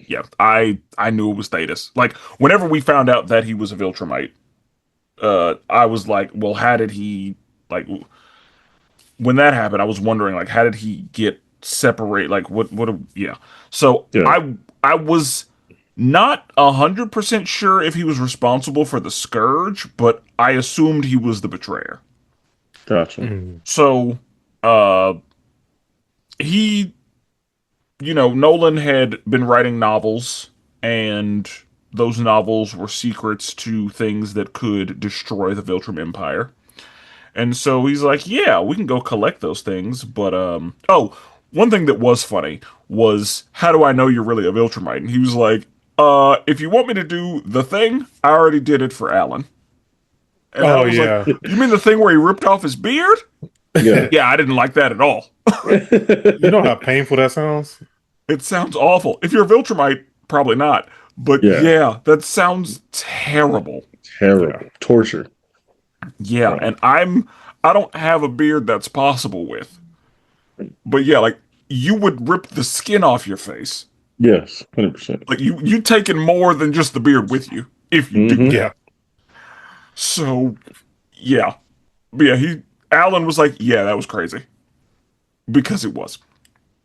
Yeah, I knew it was Thetis. Like whenever we found out that he was a Viltrumite, I was like, well, how did he like when that happened? I was wondering like how did he get separate? Like yeah. So Yeah. I was not 100% sure if he was responsible for the scourge, but I assumed he was the betrayer. Gotcha. Mm. So he Nolan had been writing novels, and those novels were secrets to things that could destroy the Viltrum Empire. And so he's like, yeah, we can go collect those things, but oh, one thing that was funny was, how do I know you're really a Viltrumite? And he was like, if you want me to do the thing, I already did it for Alan. And Oh Alan was like, yeah. you mean the thing where he ripped off his beard? Yeah. Yeah, I didn't like that at all. You know how painful that sounds? It sounds awful. If you're a Viltrumite, probably not. But Yeah. yeah, that sounds terrible. Terrible. Yeah. Torture. Yeah, Bro. and I don't have a beard that's possible with. But yeah, like you would rip the skin off your face. Yes. 100%. Like you taking more than just the beard with you if you do Mhm. that. Yeah. So yeah. But yeah, Alan was like, yeah, that was crazy. Because it was.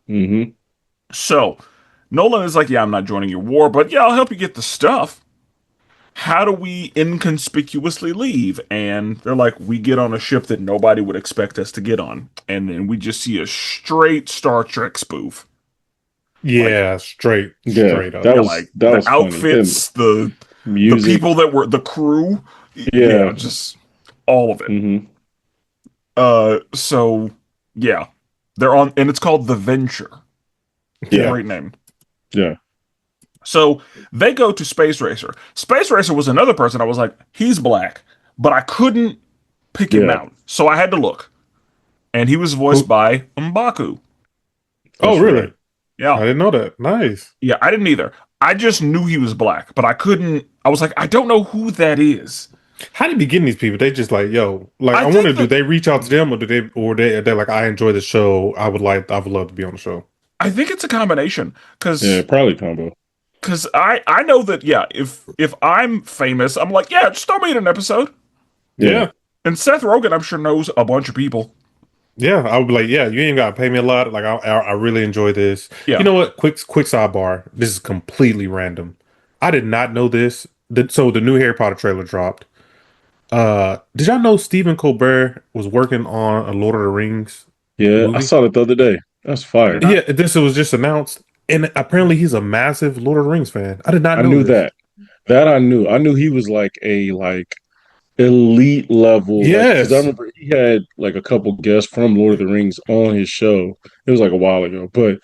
hmm So Nolan is like, yeah, I'm not joining your war, but yeah, I'll help you get the stuff. How do we inconspicuously leave? And they're like, we get on a ship that nobody would expect us to get on. And then we just see a straight Star Trek spoof. Yeah, straight Yeah, up. that Yeah, was like that the was funny. And outfits, the music. people that were the crew, yeah, Yeah. just all of it. Hmm. So yeah, they're on, and it's called The Venture. Yeah. Yeah. Great name. Yeah. So they go to Space Racer. Space Racer was another person I was like, he's black, but I couldn't pick him Yeah. out. So I had to look. And he was voiced Who? by M'Baku. Oh, That's right. really? I Yeah. didn't know that. Nice. Yeah, I didn't either. I just knew he was black, but I couldn't. I was like, I don't know who that is. How did he getting these people? They just like, yo, like I I wonder, think do that they reach out to them or do they're like, I enjoy the show. I would love to be on the show. I think it's a combination Yeah, probably combo. because I know that yeah, if I'm famous, I'm like, yeah, just throw me in an episode. Yeah. Yeah. And Seth Rogen, I'm sure, knows a bunch of people. Yeah, I would be like, yeah, you ain't gotta pay me a lot. Like, I really enjoy this. You Yeah. know what? Quick sidebar. This is completely random. I did not know this. So the new Harry Potter trailer dropped. Did y'all know Stephen Colbert was working on a Lord of the Rings Yeah. I movie? saw that the other day. That's I did fire. not. Yeah, this was just announced, and apparently he's a massive Lord of the Rings fan. I did not I know knew this. that. That I knew. I knew he was like a like elite level, like because I Yes. remember he had like a couple guests from Lord of the Rings on his show. It was like a while ago, but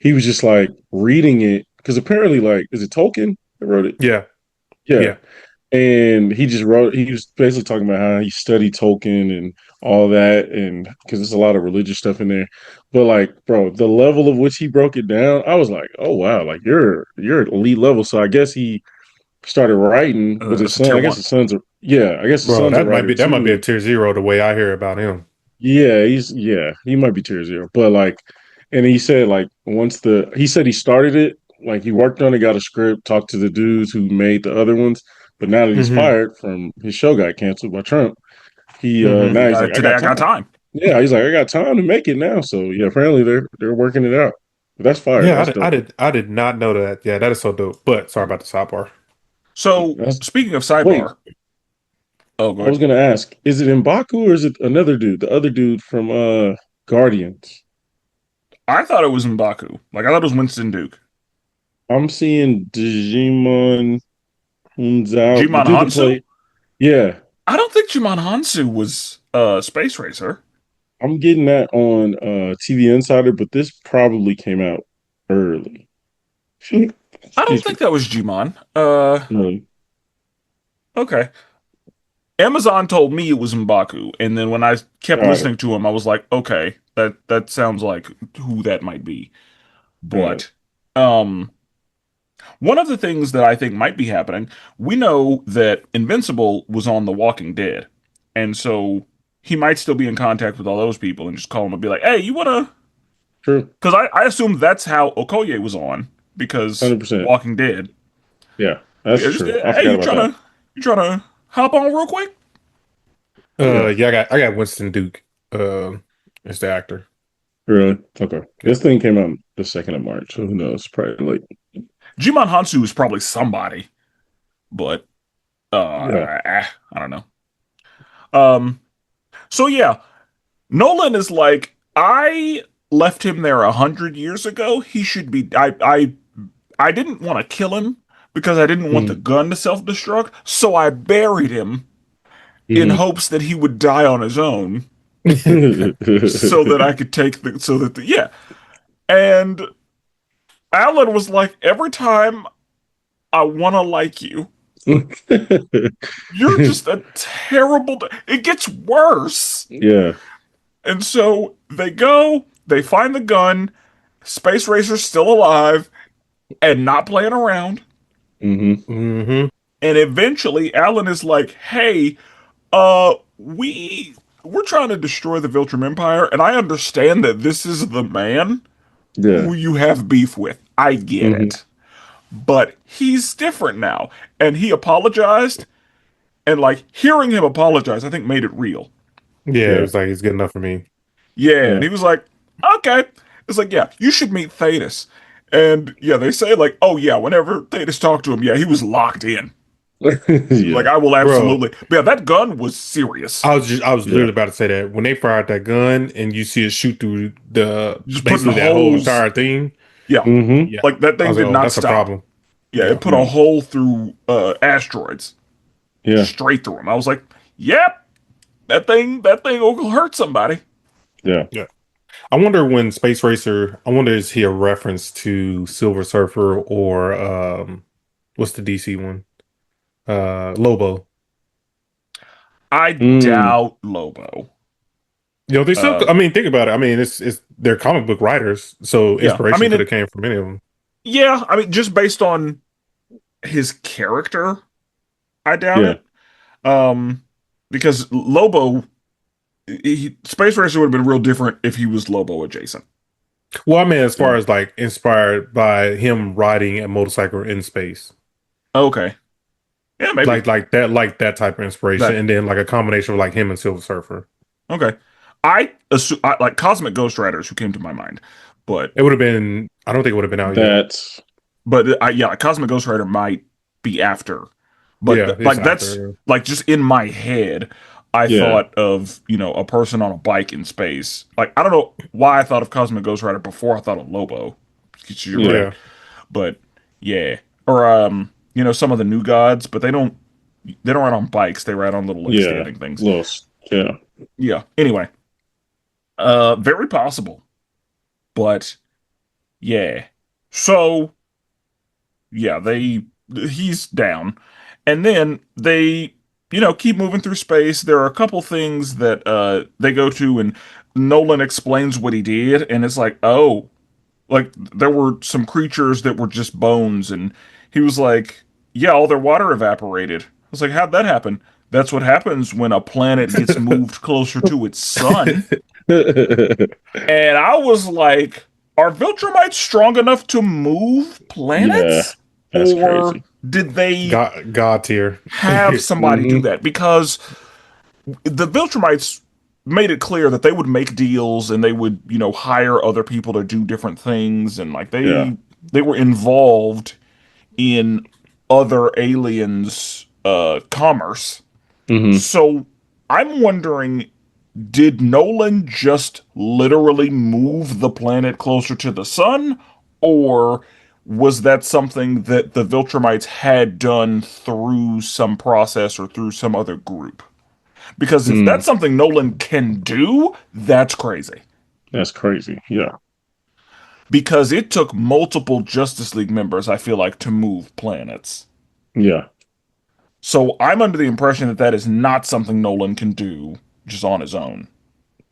he was just like reading it because apparently, like, is it Tolkien that wrote it? Yeah. Yeah, Yeah. and he just wrote. He was basically talking about how he studied Tolkien and all that, and because there's a lot of religious stuff in there. But like, bro, the level of which he broke it down, I was like, oh wow, like you're at elite level. So I guess he started writing with his That's a son. tier I guess one. his son's a yeah. I guess his Bro, son's a writer that might be a too. tier zero the way I hear about him. Yeah, he might be tier zero, but like, and he said like once the he said he started it, like he worked on it, got a script, talked to the dudes who made the other ones, but now that he's Hmm. fired from his show got canceled by Trump, he Hmm. now he's like I Today got I got time. time. Yeah, he's like I got time to make it now. So yeah, apparently they're working it out. But that's fire. Yeah, That's dope. I did not know that. Yeah, that is so dope. But sorry about the sidebar. So That's speaking of wait. sidebar, oh, go I was ahead. gonna ask, is it Mbaku or is it another dude? The other dude from Guardians. I thought it was M'Baku. Like I thought it was Winston Duke. I'm seeing Digimon Hunzao, the Jimon dude that Hansu? played. Yeah, I don't think Jimon Hansu was Space Racer. I'm getting that on TV Insider, but this probably came out early. I don't Excuse me. think that was Jimon. Early. Okay. Amazon told me it was M'Baku, and then when I kept Got it. listening to him, I was like, okay, that sounds like who that might be. Got it. But um one of the things that I think might be happening, we know that Invincible was on The Walking Dead. And so he might still be in contact with all those people and just call them and be like, hey, you wanna True. because I assume that's how Okoye was on, because 100%. Walking Dead. Yeah, that's Yeah, just, true. I hey, forgot about that. you trying to hop on real quick? Yeah, Yeah, I got Winston Duke. As the actor. really. Okay. Yeah. This thing came out the 2nd of March, so who knows? Probably late. Jimon Hansu is probably somebody, but Yeah. I don't know. Um, so yeah, Nolan is like, I left him there 100 years ago. He should be. I didn't want to kill him because I didn't want the Mm-hmm. gun to self-destruct, so I buried him in Mm-hmm. hopes that he would die on his own, so that I could take the yeah. And Alan was like, every time I want to like you, you're just a terrible. It gets worse. Yeah. And so they go, they find the gun, Space Racer's still alive and not playing around. Mm-hmm. Hmm. And eventually Alan is like, hey, we're trying to destroy the Viltrum Empire, and I understand that this is the man Yeah. who you have beef with. I get Mm-hmm. it. But he's different now. And he apologized, and like hearing him apologize, I think made it real. Yeah, it Yeah. was like it's good enough for me. Yeah, and Yeah. he was like, okay. It's like, yeah, you should meet Thetis. And yeah, they say like, oh yeah, whenever Thetis talked to him, yeah, he was locked in. Like, Yeah. I will Bro, absolutely. But yeah, that gun was serious. I was Yeah. literally about to say that when they fired that gun and you see it shoot through the Just putting basically that whole holes. entire thing. Yeah, Mm-hmm. Yeah. like that I thing was like, did oh, not that's a stop. problem. Yeah, Yeah. it put a Yeah. hole through asteroids Yeah. straight through them. I was like, "Yep, that thing will hurt somebody." Yeah. Yeah. I wonder when Space Racer, I wonder is he a reference to Silver Surfer or what's the DC one? Lobo. I Mm. doubt Lobo. You know, they still Uh, I mean, think about it. I mean, it's they're comic book writers, so yeah, I inspiration mean, could have came from any of them. yeah, I mean, just based on his character, I doubt Yeah. it. Um, because Lobo, Space Racer would have been real different if he was Lobo adjacent. Well, I mean, as Yeah. far as like inspired by him riding a motorcycle in space. Okay, yeah, maybe Like that type of inspiration, that. and then like a combination of like him and Silver Surfer. Okay, I assume like Cosmic Ghost Riders who came to my mind, but It would have been. I don't think it would have been out yet. That's yeah, like Cosmic Ghost Rider might be after, but Yeah, it's like that's after. like just in my head. I yeah. thought of a person on a bike in space. Like I don't know why I thought of Cosmic Ghost Rider before I thought of Lobo. 'Cause you're right, Yeah. Yeah, but yeah, or some of the new gods, but they don't ride on bikes. They ride on little like Yeah. standing things. Lost. Yeah. Yeah. Anyway, very possible, but yeah. So yeah, he's down. And then they, keep moving through space. There are a couple things that they go to and Nolan explains what he did and it's like, "Oh, like there were some creatures that were just bones." And he was like, "Yeah, all their water evaporated." I was like, "How'd that happen?" "That's what happens when a planet gets moved closer to its sun." And I was like, are Viltrumites strong enough to move Yeah. planets? That's Or crazy. did they God tier. have somebody do Hmm. that? Because the Viltrumites made it clear that they would make deals and they would, hire other people to do different things. And like Yeah. they were involved in other aliens' commerce. Hmm. So I'm wondering, did Nolan just literally move the planet closer to the sun? Or was that something that the Viltrumites had done through some process or through some other group? Because if Mm. that's something Nolan can do, that's crazy. That's crazy. Yeah. Because it took multiple Justice League members, I feel like, to move planets. Yeah. So I'm under the impression that that is not something Nolan can do just on his own.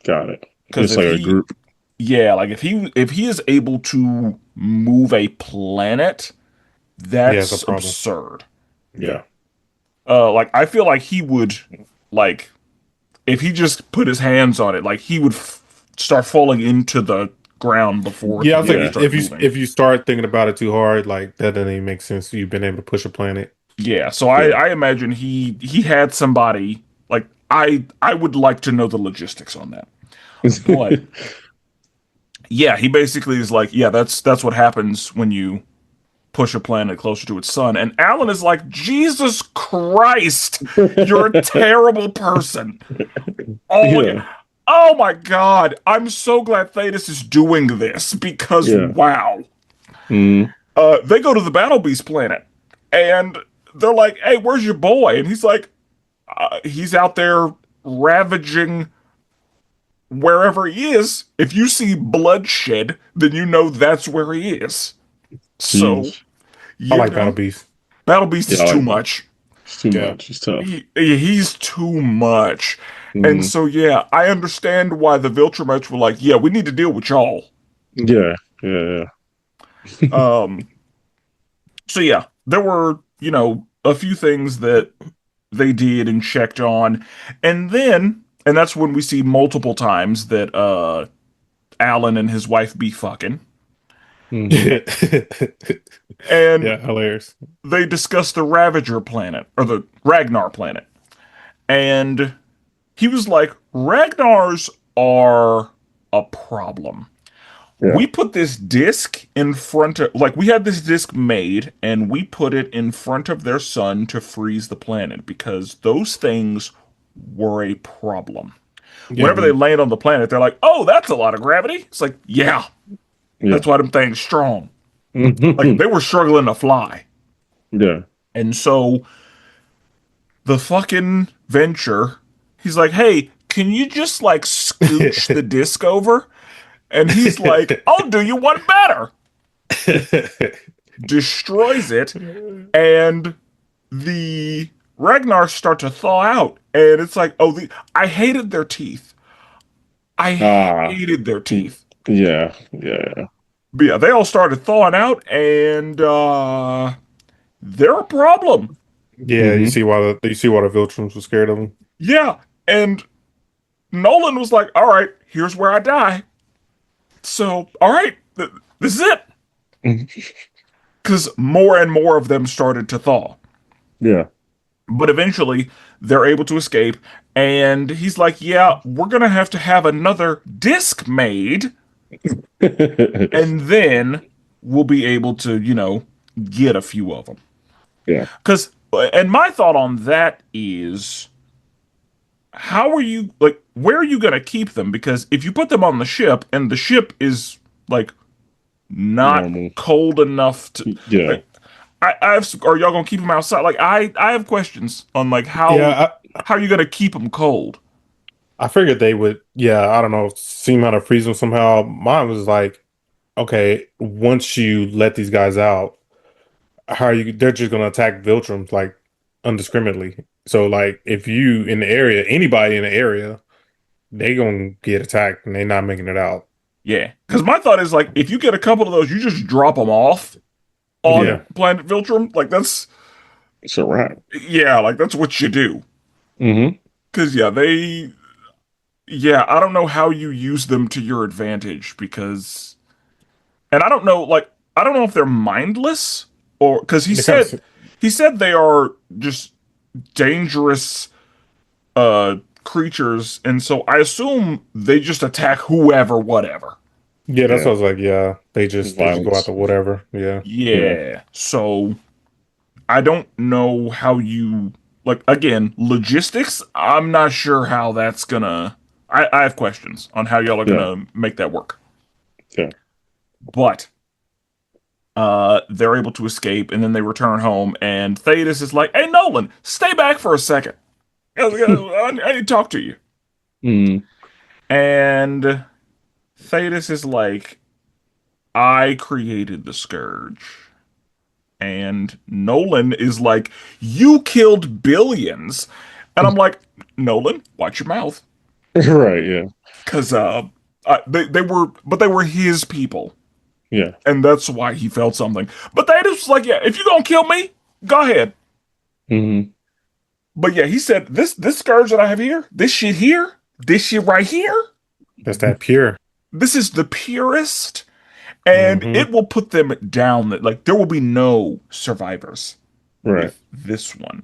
Got it. Because It's if like a he group. Yeah, like if he is able to move a planet, Yeah, it's a that's problem. absurd. Yeah. Yeah. Like I feel like he would like if he just put his hands on it, like he would start falling into the ground before Yeah, I he was even Yeah. like, started moving. if you start thinking about it too hard, like that doesn't even make sense. You've been able to push a planet. Yeah, so I imagine he had somebody like I would like to know the logistics on that. But yeah, he basically is like, yeah, that's what happens when you push a planet closer to its sun. And Alan is like, Jesus Christ, you're a terrible person. Oh, Yeah. oh my God. I'm so glad Thetis is doing this because Yeah. wow. Mm. They go to the Battle Beast planet and they're like, hey, where's your boy? And he's like, he's out there ravaging wherever he is. If you see bloodshed, then you know that's where he is. So, Jeez. I you like Battle know, Beast. Battle Beast Yeah. is I too like that. much. It's too Yeah. much. It's tough. He's too much. And Mm. so, yeah, I understand why the Viltrumites were like, yeah, we need to deal with y'all. Yeah. Yeah. Yeah. Um, so yeah, there were, a few things that they did and checked on. And that's when we see multiple times that Alan and his wife be fucking. Hmm. Yeah, And hilarious. they discuss the Ravager planet, or the Ragnar planet. And he was like, Ragnars are a problem. Yeah. We put this disc in front of, like, we had this disc made and we put it in front of their sun to freeze the planet because those things were a problem. Yeah. Whenever they land on the planet, they're like, oh, that's a lot of gravity. It's like, yeah, Yeah. That's why them things strong. Like Mhm. they were struggling to fly. Yeah. And so the fucking Venture, he's like, hey, can you just like scooch the disc over? And he's like, I'll do you one better. Destroys it, and the Ragnars start to thaw out. And it's like, oh, I hated their teeth. I Ah. hated their teeth. Yeah. Yeah. But yeah, they all started thawing out, and they're a problem. Yeah, Hmm. you see why the Viltrums were scared of him. Yeah, and Nolan was like, all right, here's where I die. So, all right, this is it. Because more and more of them started to thaw. Yeah. But eventually, they're able to escape. And he's like, yeah, we're going to have another disc made. And then we'll be able to, get a few of them. Yeah. Because, and my thought on that is, how are you, like, where are you going to keep them? Because if you put them on the ship and the ship is, like, not Normal. cold enough to, Yeah. like, are y'all gonna keep them outside? Like I have questions on like Yeah, how are you gonna keep them cold? I figured they would. Yeah, I don't know, seem how to freeze them somehow. Mine was like, okay, once you let these guys out, how are you? They're just gonna attack Viltrums like undiscriminately. So like, if you in the area, anybody in the area, they gonna get attacked and they not making it out. Yeah, because my thought is like if you get a couple of those, you just drop them off on Yeah. Yeah, planet Viltrum. Like that's It's a wrap. yeah, like that's what you do. Hmm. Because yeah, I don't know how you use them to your advantage because, and I don't know if they're mindless or because they kind of. he said they are just dangerous creatures, and so I assume they just attack whoever, whatever. Yeah, that's Yeah. what I was like. Yeah, they just go out Violence. to whatever. Yeah, Yeah. Yeah. So I don't know how you like again, logistics, I'm not sure how that's gonna I have questions on how y'all are Yeah. gonna make that work. Yeah. But they're able to escape and then they return home and Thetis is like, hey Nolan, stay back for a second. I need to talk to you. Mm. And Thetis is like, I created the Scourge. And Nolan is like, you killed billions. And I'm like, Nolan, watch your mouth. Right. Yeah. Because they were his people. Yeah. And that's why he felt something. But Thetis was like, yeah, if you're going to kill me, go ahead. Hmm. But yeah, he said, this Scourge that I have here, this shit right here, that's that pure. this is the purest. And Hmm. it will put them down that like there will be no survivors Right. with this one.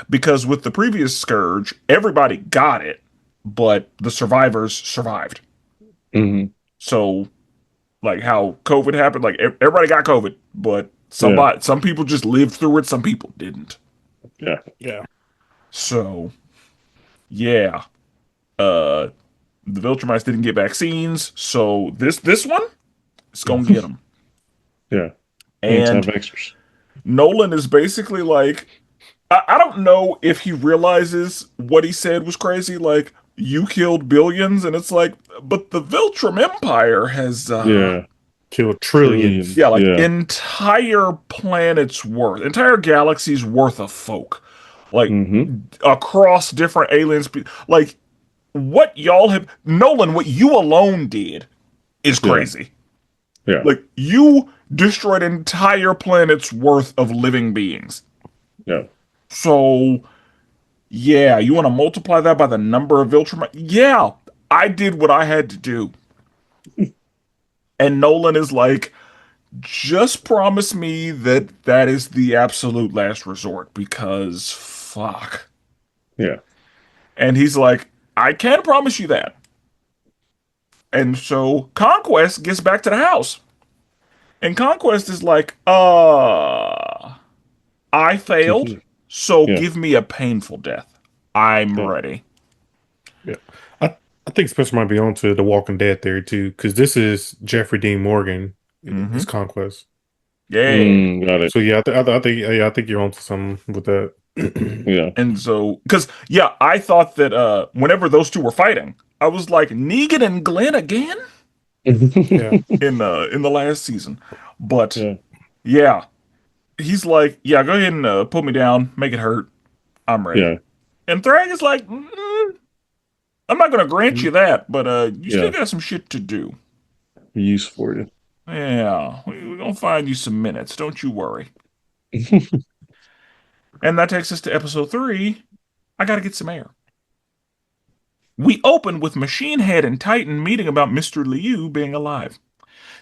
Because with the previous Scourge, everybody got it, but the survivors survived. Hmm. So like how COVID happened, like everybody got COVID, but Yeah. some people just lived through it, some people didn't. Yeah. Yeah. So yeah. Uh the Viltrumites didn't get vaccines, so this one is gonna get them. Yeah. And Anti-vaxxers. Nolan is basically like, I don't know if he realizes what he said was crazy. Like, you killed billions, and it's like, but the Viltrum Empire has, Yeah. Kill trillions. yeah, Trillions. like Yeah. entire planets worth, entire galaxies worth of folk, like Hmm. across different alien species. Like, what y'all have, Nolan, what you alone did is Yeah. crazy. Yeah. Like, you destroyed entire planets worth of living beings. Yeah. So, yeah, you want to multiply that by the number of Viltrum? Yeah, I did what I had to do. And Nolan is like, just promise me that that is the absolute last resort because fuck. Yeah. And he's like, I can't promise you that. And so Conquest gets back to the house. And Conquest is like, I failed, so Yeah. give me a painful death. I'm Yeah. ready. Yeah. I I think Spencer might be onto the Walking Dead theory too, because this is Jeffrey Dean Morgan, his Hmm. conquest. Yeah. Got it. So yeah, I think yeah, I think you're onto something with that. Yeah. And so, because yeah, I thought that whenever those two were fighting, I was like Negan and Glenn again Yeah. in the last season. But Yeah. yeah, he's like, yeah, go ahead and put me down, make it hurt. I'm ready. Yeah. And Thrag is like, I'm not gonna grant you that, but you still Yeah. got some shit to do. Use for you. Yeah, we're gonna find you some minutes. Don't you worry. And that takes us to episode 3. I gotta get some air. We open with Machine Head and Titan meeting about Mr. Liu being alive.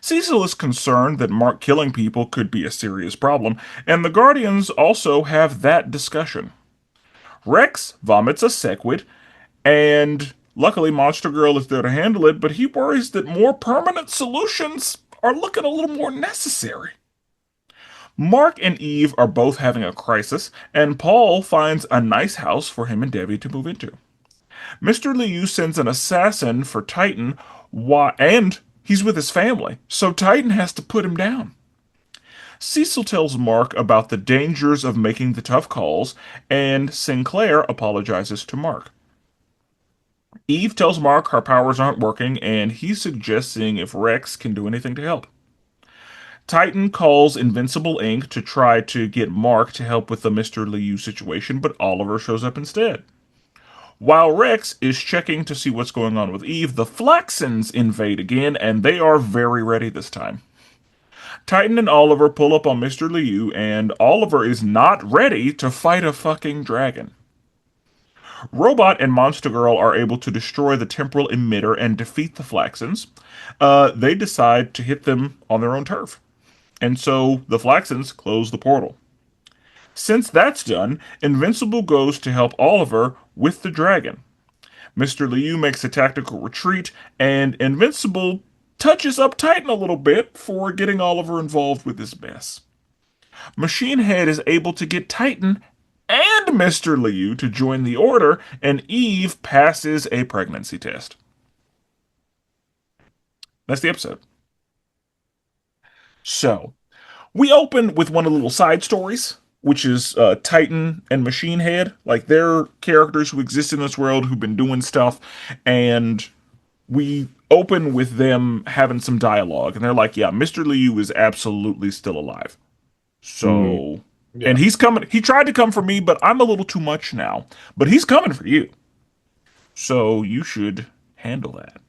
Cecil is concerned that Mark killing people could be a serious problem, and the Guardians also have that discussion. Rex vomits a sequid, and luckily Monster Girl is there to handle it, but he worries that more permanent solutions are looking a little more necessary. Mark and Eve are both having a crisis, and Paul finds a nice house for him and Debbie to move into. Mr. Liu sends an assassin for Titan, and he's with his family, so Titan has to put him down. Cecil tells Mark about the dangers of making the tough calls, and Sinclair apologizes to Mark. Eve tells Mark her powers aren't working, and he's suggesting if Rex can do anything to help. Titan calls Invincible Inc. to try to get Mark to help with the Mr. Liu situation, but Oliver shows up instead. While Rex is checking to see what's going on with Eve, the Flaxens invade again, and they are very ready this time. Titan and Oliver pull up on Mr. Liu, and Oliver is not ready to fight a fucking dragon. Robot and Monster Girl are able to destroy the temporal emitter and defeat the Flaxens. They decide to hit them on their own turf. And so the Flaxens close the portal. Since that's done, Invincible goes to help Oliver with the dragon. Mr. Liu makes a tactical retreat, and Invincible touches up Titan a little bit for getting Oliver involved with this mess. Machine Head is able to get Titan and Mr. Liu to join the Order, and Eve passes a pregnancy test. That's the episode. So, we open with one of the little side stories, which is Titan and Machine Head. Like, they're characters who exist in this world who've been doing stuff, and we open with them having some dialogue, and they're like, yeah, Mr. Liu is absolutely still alive. Mhm. So, and Yeah. he's coming. He tried to come for me, but I'm a little too much now. But he's coming for you. So you should handle that.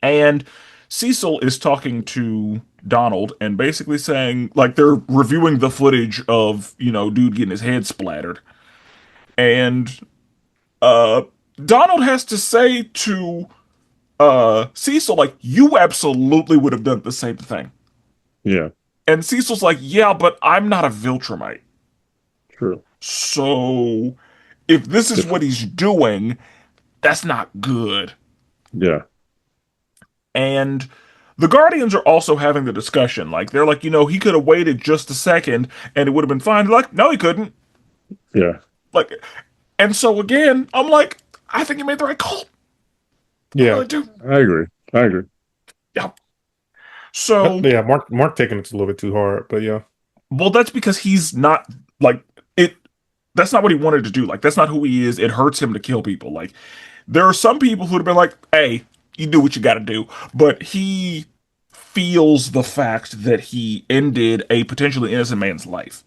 And Cecil is talking to Donald and basically saying, like, they're reviewing the footage of, dude getting his head splattered. And uh, Donald has to say to Cecil, like, you absolutely would have done the same thing. Yeah. And Cecil's like, yeah, but I'm not a Viltrumite. True. So if this is what Different. he's doing, that's not good. Yeah. And the Guardians are also having the discussion. Like, they're like, he could have waited just a second and it would have been fine. They're like, no, he couldn't. Yeah. Like, and so again, I'm like, I think he made the right call. I Yeah. really do. I agree. I agree. Yeah. So, Yeah, Mark taking it a little bit too hard, but yeah. well, that's because he's not like it. That's not what he wanted to do. Like, that's not who he is. It hurts him to kill people. Like, there are some people who'd have been like, hey, you do what you got to do. But he feels the fact that he ended a potentially innocent man's life.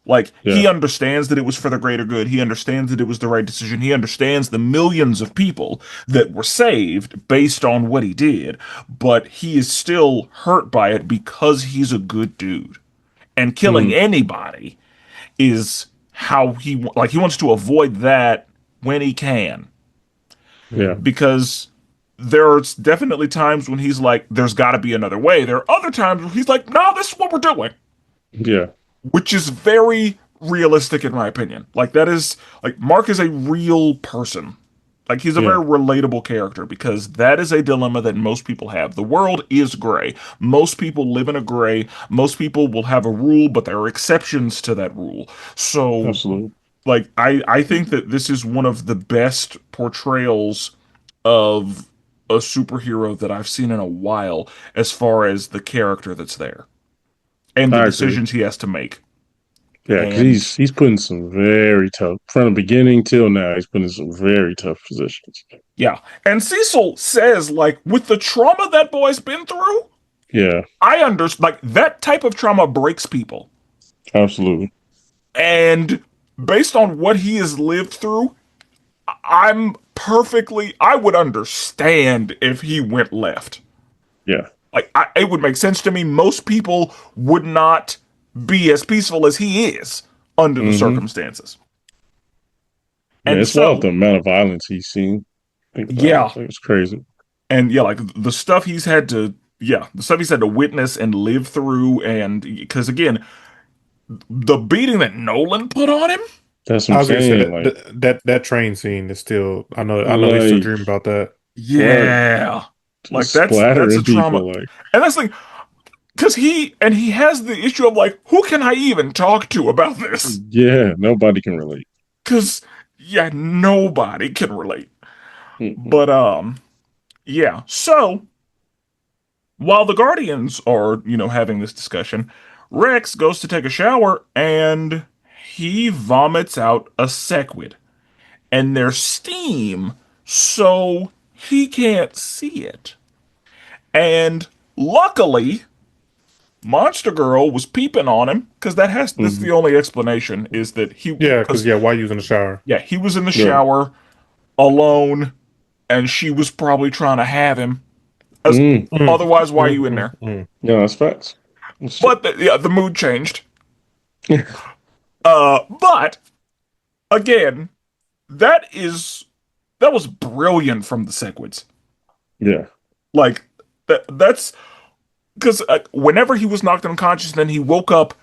Like, he Yeah. understands that it was for the greater good. He understands that it was the right decision. He understands the millions of people that were saved based on what he did. But he is still hurt by it because he's a good dude. And killing Mhm. anybody is how he wants to avoid that when he can, Yeah. Mhm. because there's definitely times when he's like, there's got to be another way. There are other times when he's like, no, this is what we're doing, Yeah. which is very realistic in my opinion. Like, that is like, Mark is a real person. Like, he's a Yeah. very relatable character because that is a dilemma that most people have. The world is gray. Most people live in a gray. Most people will have a rule, but there are exceptions to that rule. So, Absolutely. like, I think that this is one of the best portrayals of a superhero that I've seen in a while as far as the character that's there and the I agree. decisions he has to make. Yeah, because And he's putting some very tough from the beginning till now. He's putting some very tough positions. yeah, and Cecil says, like, with the trauma that boy's been through, Yeah, I understand, like, that type of trauma breaks people. absolutely. And based on what he has lived through, I would understand if he went left. Yeah. Like, it would make sense to me. Most people would not be as peaceful as he is under the Hmm. circumstances. Yeah, And it's wild so, the amount of violence he's seen. Think about it. yeah. Like, it's crazy. And yeah, like the stuff he's had to, yeah, the stuff he's had to witness and live through. And because again, the beating that Nolan put on him, That's what I I'm was gonna say saying. that Like, that train scene is still. I know he's still like, dreaming about that. right. yeah, like Just that's a splattering trauma. people. Like, And that's like, because he has the issue of like, who can I even talk to about this? yeah, nobody can relate. Because yeah, nobody can relate. Hmm. But yeah. So while the Guardians are, having this discussion, Rex goes to take a shower and he vomits out a sequid. And there's steam, so he can't see it. And luckily, Monster Girl was peeping on him because that's Hmm. the only explanation is that Yeah, because because yeah, why using the shower? yeah, he was in the Right. shower alone and she was probably trying to have him. As Mm. otherwise, why are you in there? Mm. Yeah, that's facts. That's true. But yeah, the mood changed. But again, that is that was brilliant from the Sequids. Yeah. Like that's because whenever he was knocked unconscious, then he woke up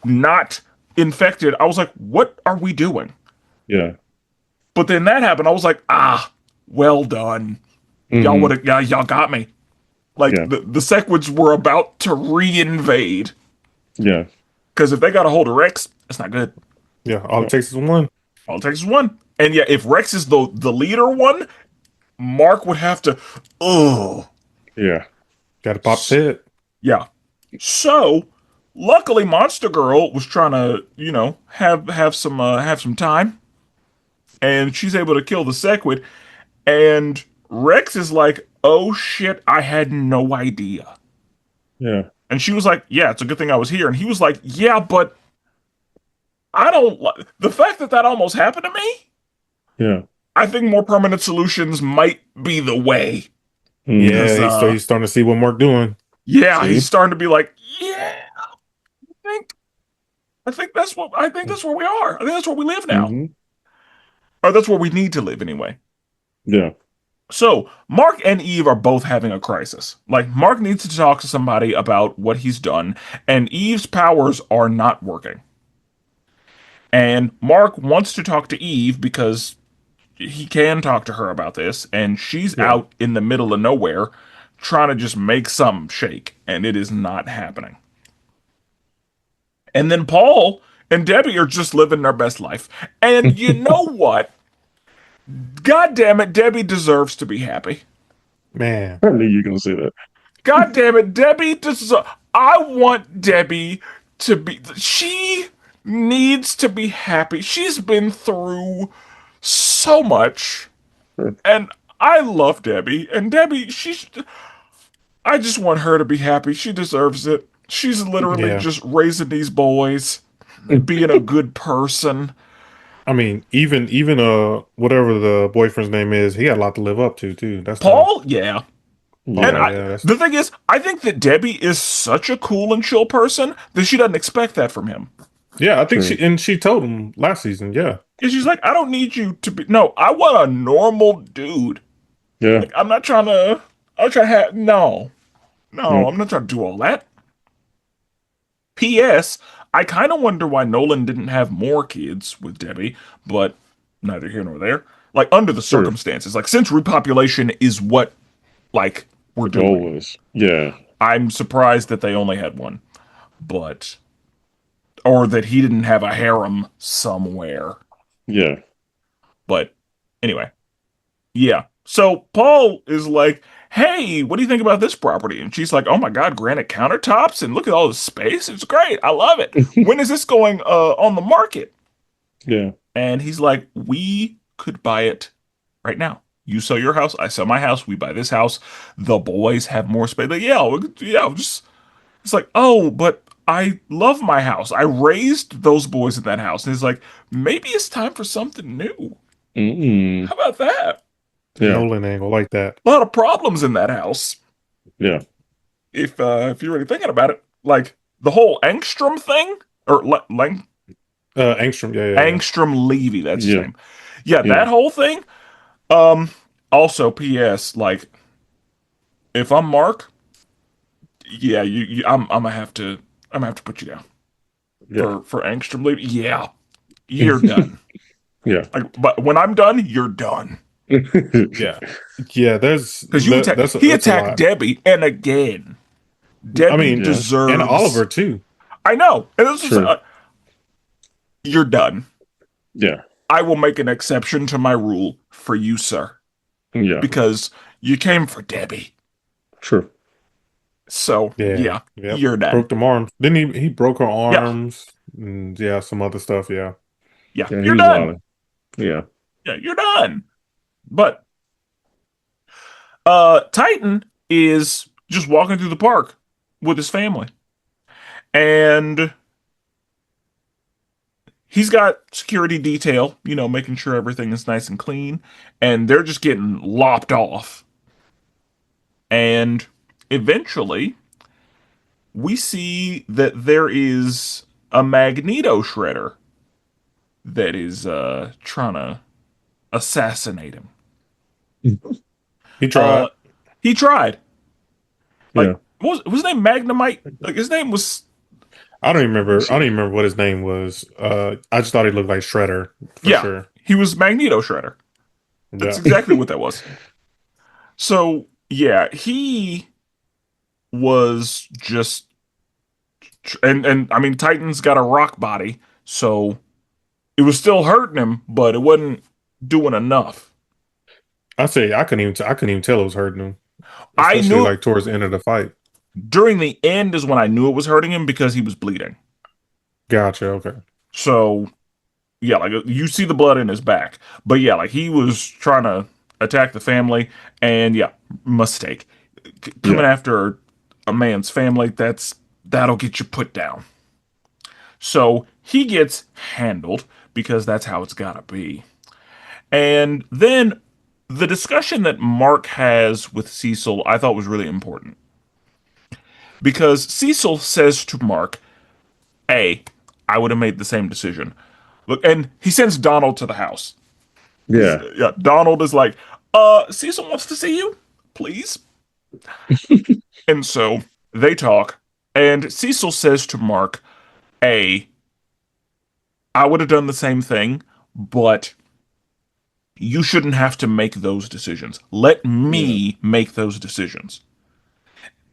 not infected. I was like, what are we doing? Yeah. But then that happened. I was like, well done. Y'all would Hmm. have, y'all got me. Like Yeah. the Sequids were about to reinvade Yeah. because if they got a hold of Rex, that's not good. Yeah, all it Yeah. takes is one. All it takes is one. And yeah, if Rex is the leader one, Mark would have to. Oh, Yeah. Got to pop his head. yeah. So luckily, Monster Girl was trying to have some time, and she's able to kill the Sequid. And Rex is like, "Oh shit, I had no idea." Yeah. And she was like, "Yeah, it's a good thing I was here." And he was like, "Yeah, but I don't like the fact that that almost happened to me. Yeah. I think more permanent solutions might be the way." Hmm. Because Yeah, he's starting to see what Mark doing. yeah, he's See? starting to be like, "Yeah, I think I think that's where we are. I think that's where we live now, Hmm. or that's where we need to live anyway." Yeah. So Mark and Eve are both having a crisis. Like Mark needs to talk to somebody about what he's done, and Eve's powers are not working. And Mark wants to talk to Eve because he can talk to her about this, and she's Yeah. out in the middle of nowhere trying to just make something shake, and it is not happening. And then Paul and Debbie are just living their best life. And you know what? God damn it, Debbie deserves to be happy. Man, I knew you were gonna say that. God damn it, Debbie deserves. I want Debbie to be. She needs to be happy. She's been through so much, and I love Debbie. And Debbie, she's. I just want her to be happy. She deserves it. She's literally yeah. just raising these boys, being a good person. I mean, even whatever the boyfriend's name is, he had a lot to live up to too. That's tough. Paul, yeah. And Yeah. Yeah, that's the thing is, I think that Debbie is such a cool and chill person that she doesn't expect that from him. yeah. I think True. she told him last season. Yeah, And she's like, I don't need you to be. No, I want a normal dude. Yeah. Like, I'm trying to have. No, Yeah. no, I'm not trying to do all that. P.S. I kind of wonder why Nolan didn't have more kids with Debbie, but neither here nor there. Like, under the True. circumstances. Like, since repopulation is what, like, we're The goal doing, was. Yeah. I'm surprised that they only had one. But or that he didn't have a harem somewhere. Yeah. But anyway, yeah. So Paul is like, "Hey, what do you think about this property?" And she's like, "Oh my God, granite countertops and look at all the space. It's great. I love it. When is this going on the market?" Yeah. And he's like, "We could buy it right now. You sell your house, I sell my house. We buy this house. The boys have more space." Like, yeah, yeah. Just it's like, "Oh, but I love my house. I raised those boys in that house." And he's like, "Maybe it's time for something new. Mm-mm. How about that? Yeah. Nolan angle like that. A lot of problems in that house. Yeah. If you're really thinking about it, like the whole Angstrom thing, or Angstrom. Yeah. Angstrom Levy, that's his Yeah. name. Yeah, Yeah. that whole thing. Um. Also, P.S. Like, if I'm Mark, yeah, I'm gonna have to put you down Yeah. for Angstrom Levy. Yeah, you're done. Yeah. Like, but when I'm done, you're done. Yeah. Yeah. Because he That's a attacked lot. Debbie, and again, I Debbie mean, Yeah. and deserves. Oliver too. I know, and this is Sure. you're done. Yeah. I will make an exception to my rule for you, sir, Yeah. because you came for Debbie. Sure. So Yeah. yeah, Yep. you're done. Broke them arms. Didn't he? He broke her Yeah, arms. And yeah, some other stuff. Yeah. yeah, Yeah. He you're was done. wilding. Yeah. Yeah, you're done. But Titan is just walking through the park with his family, and he's got security detail, making sure everything is nice and clean, and they're just getting lopped off. And eventually, we see that there is a Magneto shredder that is trying to assassinate him. He Uh tried. he tried. Yeah. Like what was his name? Magnemite? Like his name was I don't even remember. I don't even remember what his name was. I just thought he looked like Shredder for yeah, sure. he was Magneto Shredder. That's Yeah. exactly what that was. So yeah, he was just and I mean Titan's got a rock body, so it was still hurting him, but it wasn't doing enough. I say I couldn't even tell it was hurting him, I especially knew like towards the end of the fight. during the end is when I knew it was hurting him because he was bleeding. Gotcha. Okay. So yeah, like you see the blood in his back, but yeah, like he was trying to attack the family, and yeah, mistake. Coming Yeah. after a man's family, that'll get you put down. So he gets handled because that's how it's gotta be. And then the discussion that Mark has with Cecil, I thought was really important because Cecil says to Mark, "A, I would have made the same decision." Look, and he sends Donald to the house. Yeah. Yeah, Donald is like, Cecil wants to see you, please." And so they talk, and Cecil says to Mark, "A, I would have done the same thing, but you shouldn't have to make those decisions. Let Yeah. me make those decisions."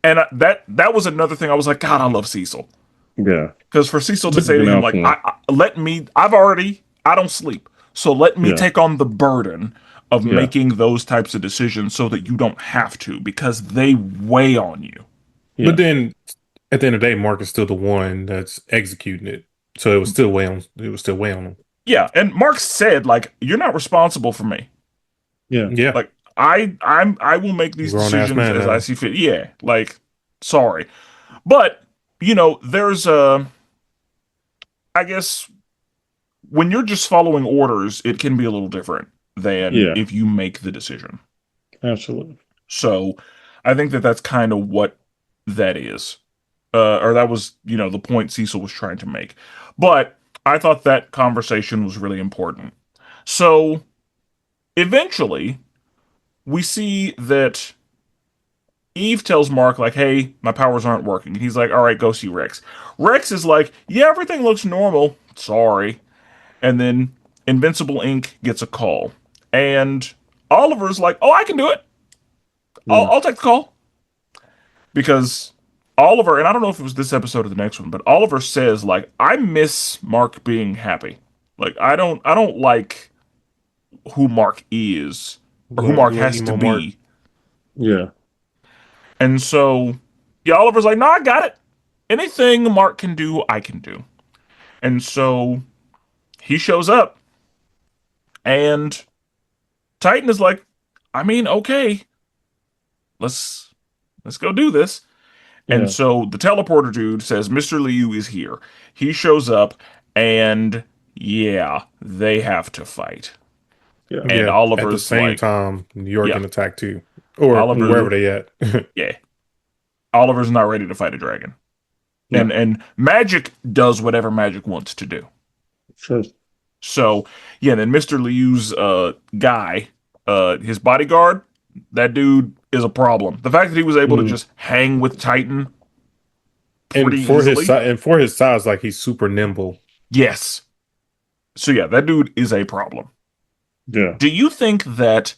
And that was another thing. I was like, God, I love Cecil. Yeah. Because for Cecil to say to Looking him, out like, for him. I don't sleep. So let me Yeah. take on the burden of Yeah. making those types of decisions so that you don't have to because they weigh on you. But Yeah. then at the end of the day, Mark is still the one that's executing it. So it was still way on. It was still way on him. Yeah. And Mark said, like, you're not responsible for me. Yeah. Yeah. Like, I will make these Grown ass decisions man as I now. see fit. Yeah. Like, sorry. But, there's I guess when you're just following orders, it can be a little different than Yeah. if you make the decision. Absolutely. So I think that that's kind of what that is. Or that was, the point Cecil was trying to make. But I thought that conversation was really important. So eventually, we see that Eve tells Mark, like, hey, my powers aren't working. And he's like, all right, go see Rex. Rex is like, yeah, everything looks normal. Sorry. And then Invincible Inc. gets a call. And Oliver's like, oh, I can do it. I'll, Yeah. I'll take the call. Because Oliver, and I don't know if it was this episode or the next one, but Oliver says, like, I miss Mark being happy. Like, I don't like who Mark is or who Mark Little has to emo Mark. be. Yeah. And so, yeah, Oliver's like, no, I got it. Anything Mark can do, I can do. And so he shows up, and Titan is like, I mean, okay, let's go do this. And Yeah. so the teleporter dude says Mr. Liu is here. He shows up, and yeah, they have to fight. Yeah. And Yeah. At the Oliver's same like, time, New York yeah, can attack too, or Oliver, wherever they at. yeah, Oliver's not ready to fight a dragon. No. And magic does whatever magic wants to do. Sure. So yeah, then Mr. Liu's guy, his bodyguard, that dude is a problem. The fact that he was able to Mhm. just hang with Titan And pretty for his easily, size, like he's super nimble. yes. So yeah, that dude is a problem. Yeah. Do you think that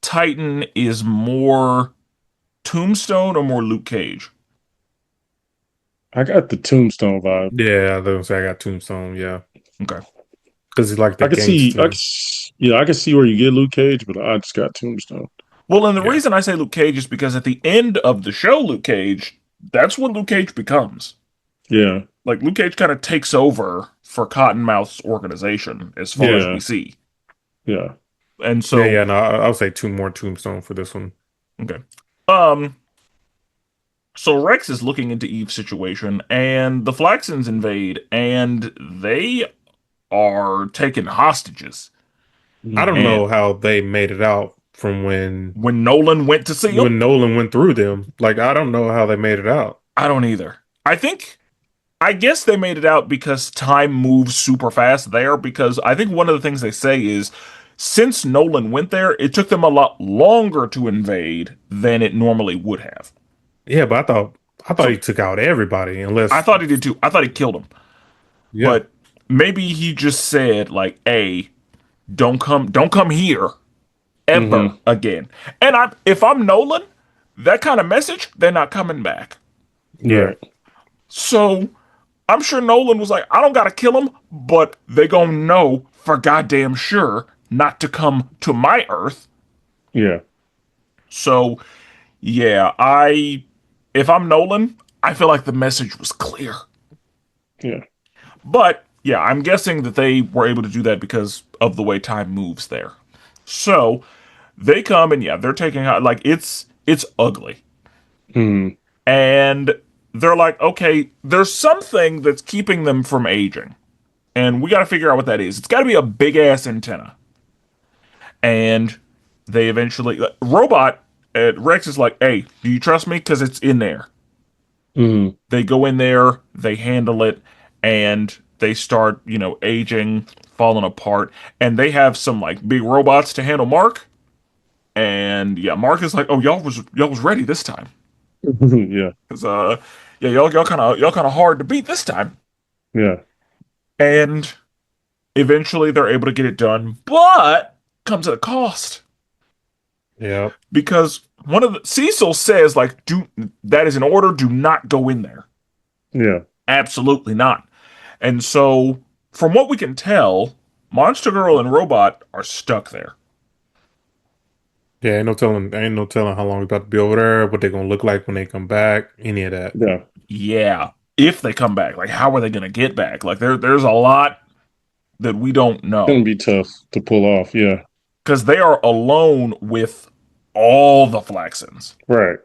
Titan is more Tombstone or more Luke Cage? I got the Tombstone vibe. Yeah, I was gonna say I got Tombstone. Yeah, Okay. because he's like the I can see. gangster. Yeah, I can see where you get Luke Cage, but I just got Tombstone. Well, and the Yeah. reason I say Luke Cage is because at the end of the show, Luke Cage, that's what Luke Cage becomes. Yeah. Like Luke Cage kind of takes over for Cottonmouth's organization as far as Yeah. we see. Yeah. And so Yeah, no, I'll say two more Tombstone for this one. okay. Um so Rex is looking into Eve's situation and the Flaxons invade and they are taking hostages. I don't And know how they made it out from when Nolan went to see them, when Nolan went through them. Like I don't know how they made it out. I don't either. I guess they made it out because time moves super fast there because I think one of the things they say is since Nolan went there, it took them a lot longer to invade than it normally would have. Yeah, but I thought So- he took out everybody. Unless I thought he did too. I thought he killed him. yeah, But maybe he just said like, "Hey, don't come here ever Mhm. again." And if I'm Nolan, that kind of message, they're not coming back. yeah, So I'm sure Nolan was like, I don't gotta kill him, but they gonna know for goddamn sure not to come to my Earth. Yeah. So yeah, if I'm Nolan, I feel like the message was clear. Yeah. But yeah, I'm guessing that they were able to do that because of the way time moves there. So they come and yeah, they're taking out like it's ugly. Mhm. And they're like, okay, there's something that's keeping them from aging. And we got to figure out what that is. It's got to be a big ass antenna. And they eventually, Robot Rex is like, hey, do you trust me? Because it's in there. Mhm. They go in there, they handle it, and they start, aging, falling apart. And they have some like big robots to handle Mark. And yeah, Mark is like, oh, y'all was ready this time. Yeah. Cause yeah, y'all kind of hard to beat this time. Yeah. And eventually they're able to get it done, but comes at a cost yeah. because one of the Cecil says like, "Do that is an order. Do not go in there. Yeah. Absolutely not." And so, from what we can tell, Monster Girl and Robot are stuck there. Yeah, ain't no telling how long we're about to be over there, what they're gonna look like when they come back, any of that. Yeah. Yeah, if they come back, like how are they going to get back? Like there's a lot that we don't know. Gonna be tough to pull off. Yeah. Because they are alone with all the Flaxons. Right.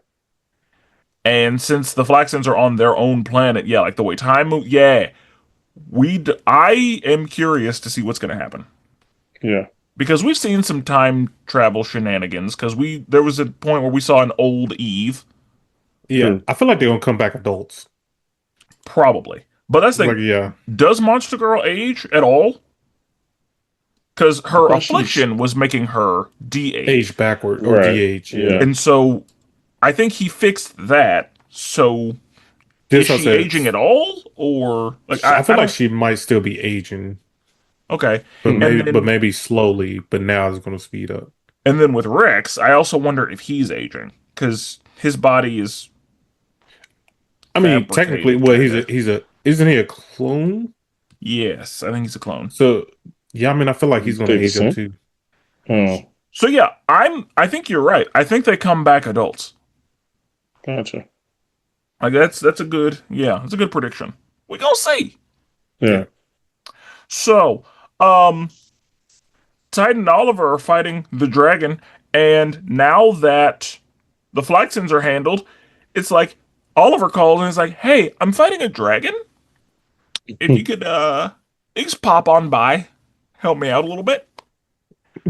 And since the Flaxons are on their own planet, yeah, like the way time moves, yeah, I am curious to see what's going to happen. Yeah. Because we've seen some time travel shenanigans, because there was a point where we saw an old Eve, Yeah, Sure. I feel like they're gonna come back adults. probably. But that's the Like thing, yeah, does Monster Girl age at all? Because her thought she was- affliction was making her de-age. age backward or Right. DH. Yeah, Yeah. And so I think he fixed that. So this is she aging at all, or like I feel I like don't- she might still be aging, okay? but maybe then- maybe slowly. But now it's gonna speed up. And then with Rex, I also wonder if he's aging because his body is I mean, fabricated, technically, well, kinda. he's a isn't he a clone? yes, I think he's a clone. So yeah, I mean, I feel like he's gonna They the age up same? too. Oh. So yeah, I think you're right. I think they come back adults. Gotcha. Like that's a good that's a good prediction. We gonna see. Yeah. Yeah. So, um, Titan and Oliver are fighting the dragon, and now that the Flaxens are handled, it's like Oliver calls and is like, "Hey, I'm fighting a dragon. If you could, you just pop on by, help me out a little bit."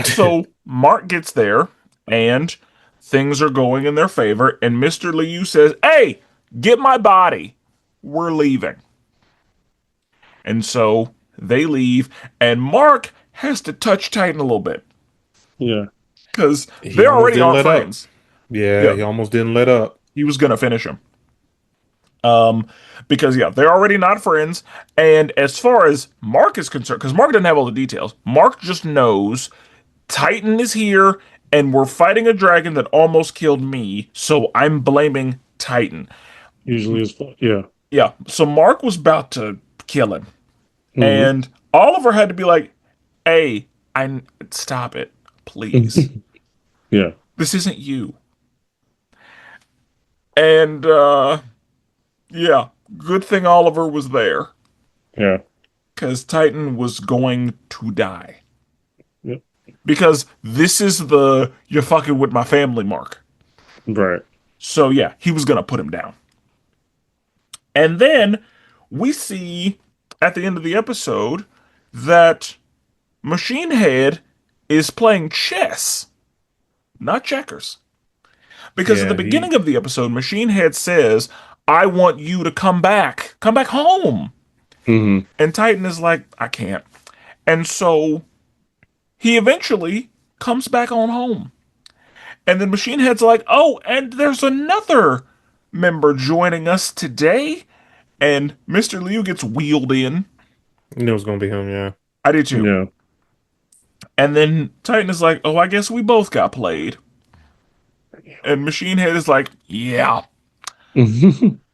So Mark gets there, and things are going in their favor, and Mr. Liu says, "Hey, get my body. We're leaving." And so they leave, and Mark has to touch Titan a little bit Yeah. because He they almost already didn't aren't let up. friends. Yeah, Yeah, he almost didn't let up. he was gonna finish him. Um, because they're already not friends. And as far as Mark is concerned, because Mark doesn't have all the details, Mark just knows Titan is here and we're fighting a dragon that almost killed me, so I'm blaming Titan. Usually it's yeah. Yeah, so Mark was about to kill him, Hmm. and Oliver had to be like, "Hey, I stop it, please. Yeah. This isn't you." And yeah, good thing Oliver was there Yeah. because Titan was going to die. Yep. Because this is the "you're fucking with my family" mark. Right. So yeah, he was gonna put him down. And then we see at the end of the episode that Machine Head is playing chess, not checkers. Because at the Yeah, he beginning of the episode, Machine Head says, "I want you to come back home." Hmm. And Titan is like, "I can't." And so he eventually comes back on home. And then Machine Head's like, "Oh, and there's another member joining us today." And Mr. Liu gets wheeled in. knew it was gonna be him. Yeah. I did too. Yeah. And then Titan is like, "Oh, I guess we both got played." And Machine Head is like, "Yeah."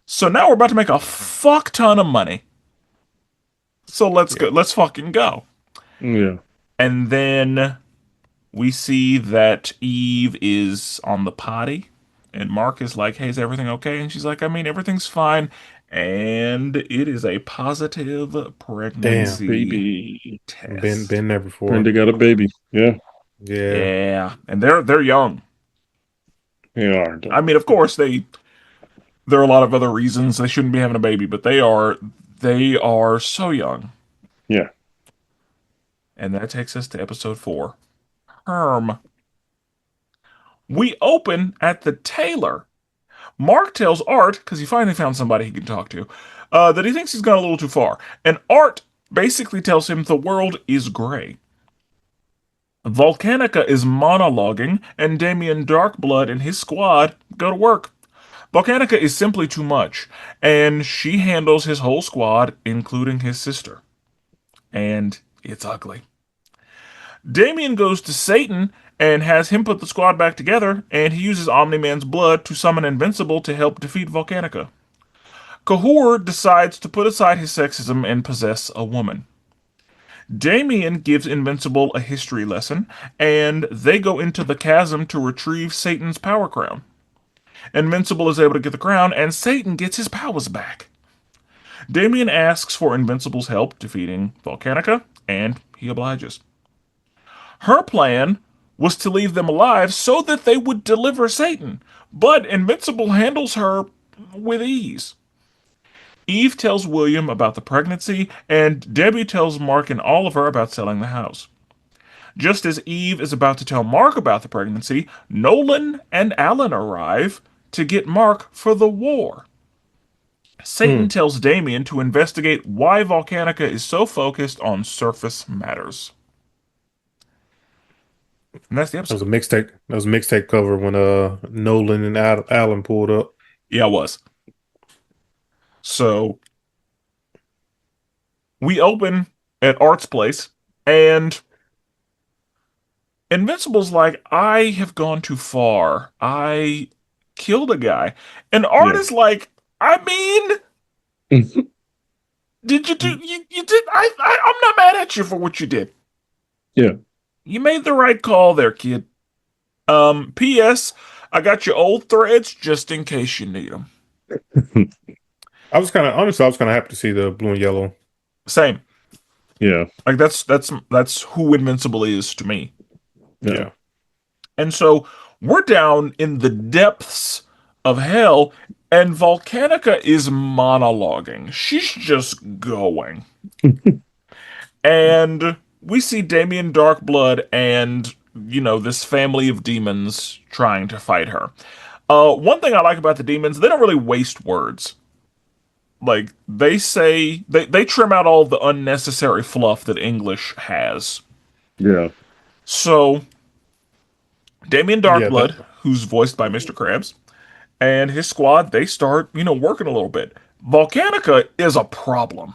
So now we're about to make a fuck ton of money. So let's Yeah. go. Let's fucking go. Yeah. And then we see that Eve is on the potty. And Mark is like, "Hey, is everything okay?" And she's like, "I mean, everything's fine." And it is a positive Damn. pregnancy Baby. test. Been there before. Brenda got a baby. Yeah. Yeah. Yeah. And they're young. They are. I mean, of course, there are a lot of other reasons they shouldn't be having a baby, but they are so young. Yeah. And that takes us to episode 4. Herm. We open at the tailor. Mark tells Art, because he finally found somebody he can talk to, that he thinks he's gone a little too far. And Art basically tells him the world is gray. Volcanica is monologuing, and Damien Darkblood and his squad go to work. Volcanica is simply too much, and she handles his whole squad, including his sister. And it's ugly. Damien goes to Satan and has him put the squad back together, and he uses Omni Man's blood to summon Invincible to help defeat Volcanica. Cahor decides to put aside his sexism and possess a woman. Damien gives Invincible a history lesson, and they go into the chasm to retrieve Satan's power crown. Invincible is able to get the crown, and Satan gets his powers back. Damien asks for Invincible's help defeating Volcanica, and he obliges. Her plan was to leave them alive so that they would deliver Satan, but Invincible handles her with ease. Eve tells William about the pregnancy, and Debbie tells Mark and Oliver about selling the house. Just as Eve is about to tell Mark about the pregnancy, Nolan and Alan arrive to get Mark for the war. Satan Hmm. tells Damien to investigate why Volcanica is so focused on surface matters. And that's the That was a episode. mixtape. That was a mixtape cover when Nolan and Allen pulled up. Yeah, it was. So we open at Art's place, and Invincible's like, "I have gone too far. I killed a guy." And Art Yeah. is like, "I mean, did you do you did I'm not mad at you for what you did. Yeah. You made the right call there, kid. P.S. I got your old threads just in case you need them. I was kind of honestly, I was kind of happy to see the blue and yellow. Same. Yeah. Like that's who Invincible is to me. Yeah. Yeah, And so we're down in the depths of hell, and Volcanica is monologuing. She's just going. And we see Damien Darkblood and, this family of demons trying to fight her. One thing I like about the demons, they don't really waste words. Like, they trim out all the unnecessary fluff that English has. Yeah. So, Damien yeah, that Darkblood, who's voiced by Mr. Krabs, and his squad, they start, working a little bit. Volcanica is a problem.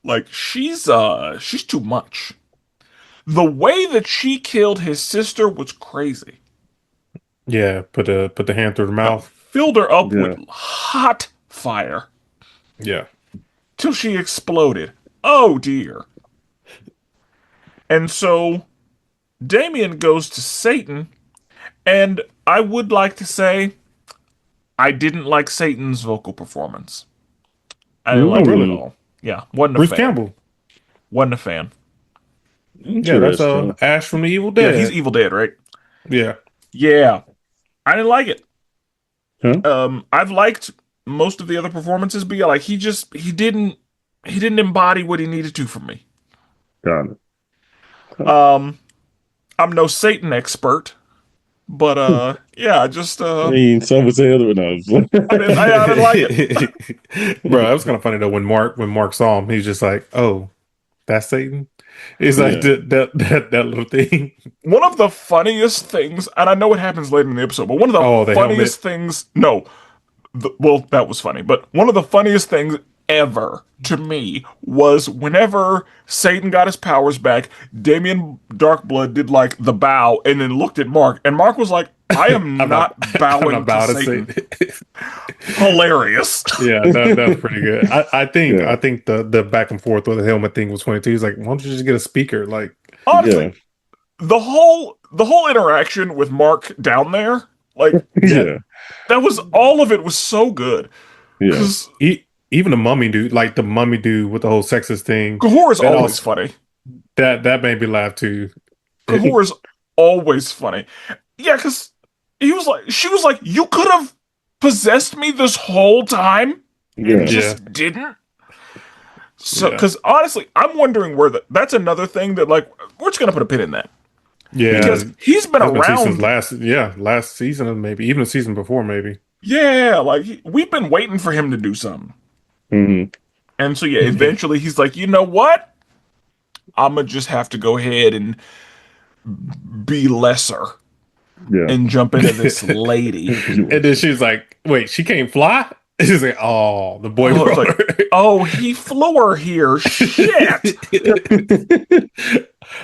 Like, she's too much. The way that she killed his sister was crazy. yeah. Put the hand through the mouth. Filled her up Yeah. with hot fire Yeah, till she exploded. Oh dear. And so Damien goes to Satan, and I would like to say I didn't like Satan's vocal performance. I didn't oh like it at Mm, all. Yeah, wasn't a Bruce fan. Campbell. Wasn't a fan. Yeah, that's interesting. Ash from the Evil Yeah, he's Dead. Evil Dead, right? Yeah, Yeah, I didn't like it. Huh? I've liked most of the other performances, but yeah, like he didn't embody what he needed to from me. Got it. Um, I'm no Satan expert, but yeah, just I mean, some would say other no. I didn't like it. bro, that was kind of funny though. When Mark saw him, he's just like, "Oh, that's Satan." He's like Yeah. that little thing. One of the funniest things, and I know what happens later in the episode, but one of the Oh, the funniest helmet. things, no, well, that was funny, but one of the funniest things ever to me was whenever Satan got his powers back, Damien Darkblood did like the bow and then looked at Mark, and Mark was like, I am I'm not. not I'm bowing not to about to Satan. say. Hilarious. Yeah, that's pretty good. I think Yeah. I think the back and forth with the helmet thing was funny too. He's like, "Why don't you just get a speaker?" Like, Yeah. Honestly, the whole interaction with Mark down there, like Yeah. that was all of it was so good. Yeah. Because even the mummy dude, like the mummy dude with the whole sexist thing, Kahor is that always also funny. that made me laugh too. Kahor is always funny. Yeah, because she was like, you could have possessed me this whole time and Yeah. just didn't. So, Yeah. because honestly, I'm wondering where that's another thing that like we're just gonna put a pin in that Yeah, because he's been I've been see since around. last season and maybe even the season before maybe. Yeah, like we've been waiting for him to do something, Hmm. and so yeah, eventually he's like, you know what? I'm gonna just have to go ahead and be lesser Yeah. and jump into this lady. And then she's like, "Wait, she can't fly?" She's like, "Oh, the boy Oh, it's brought like, her." oh, he flew her here. Shit! I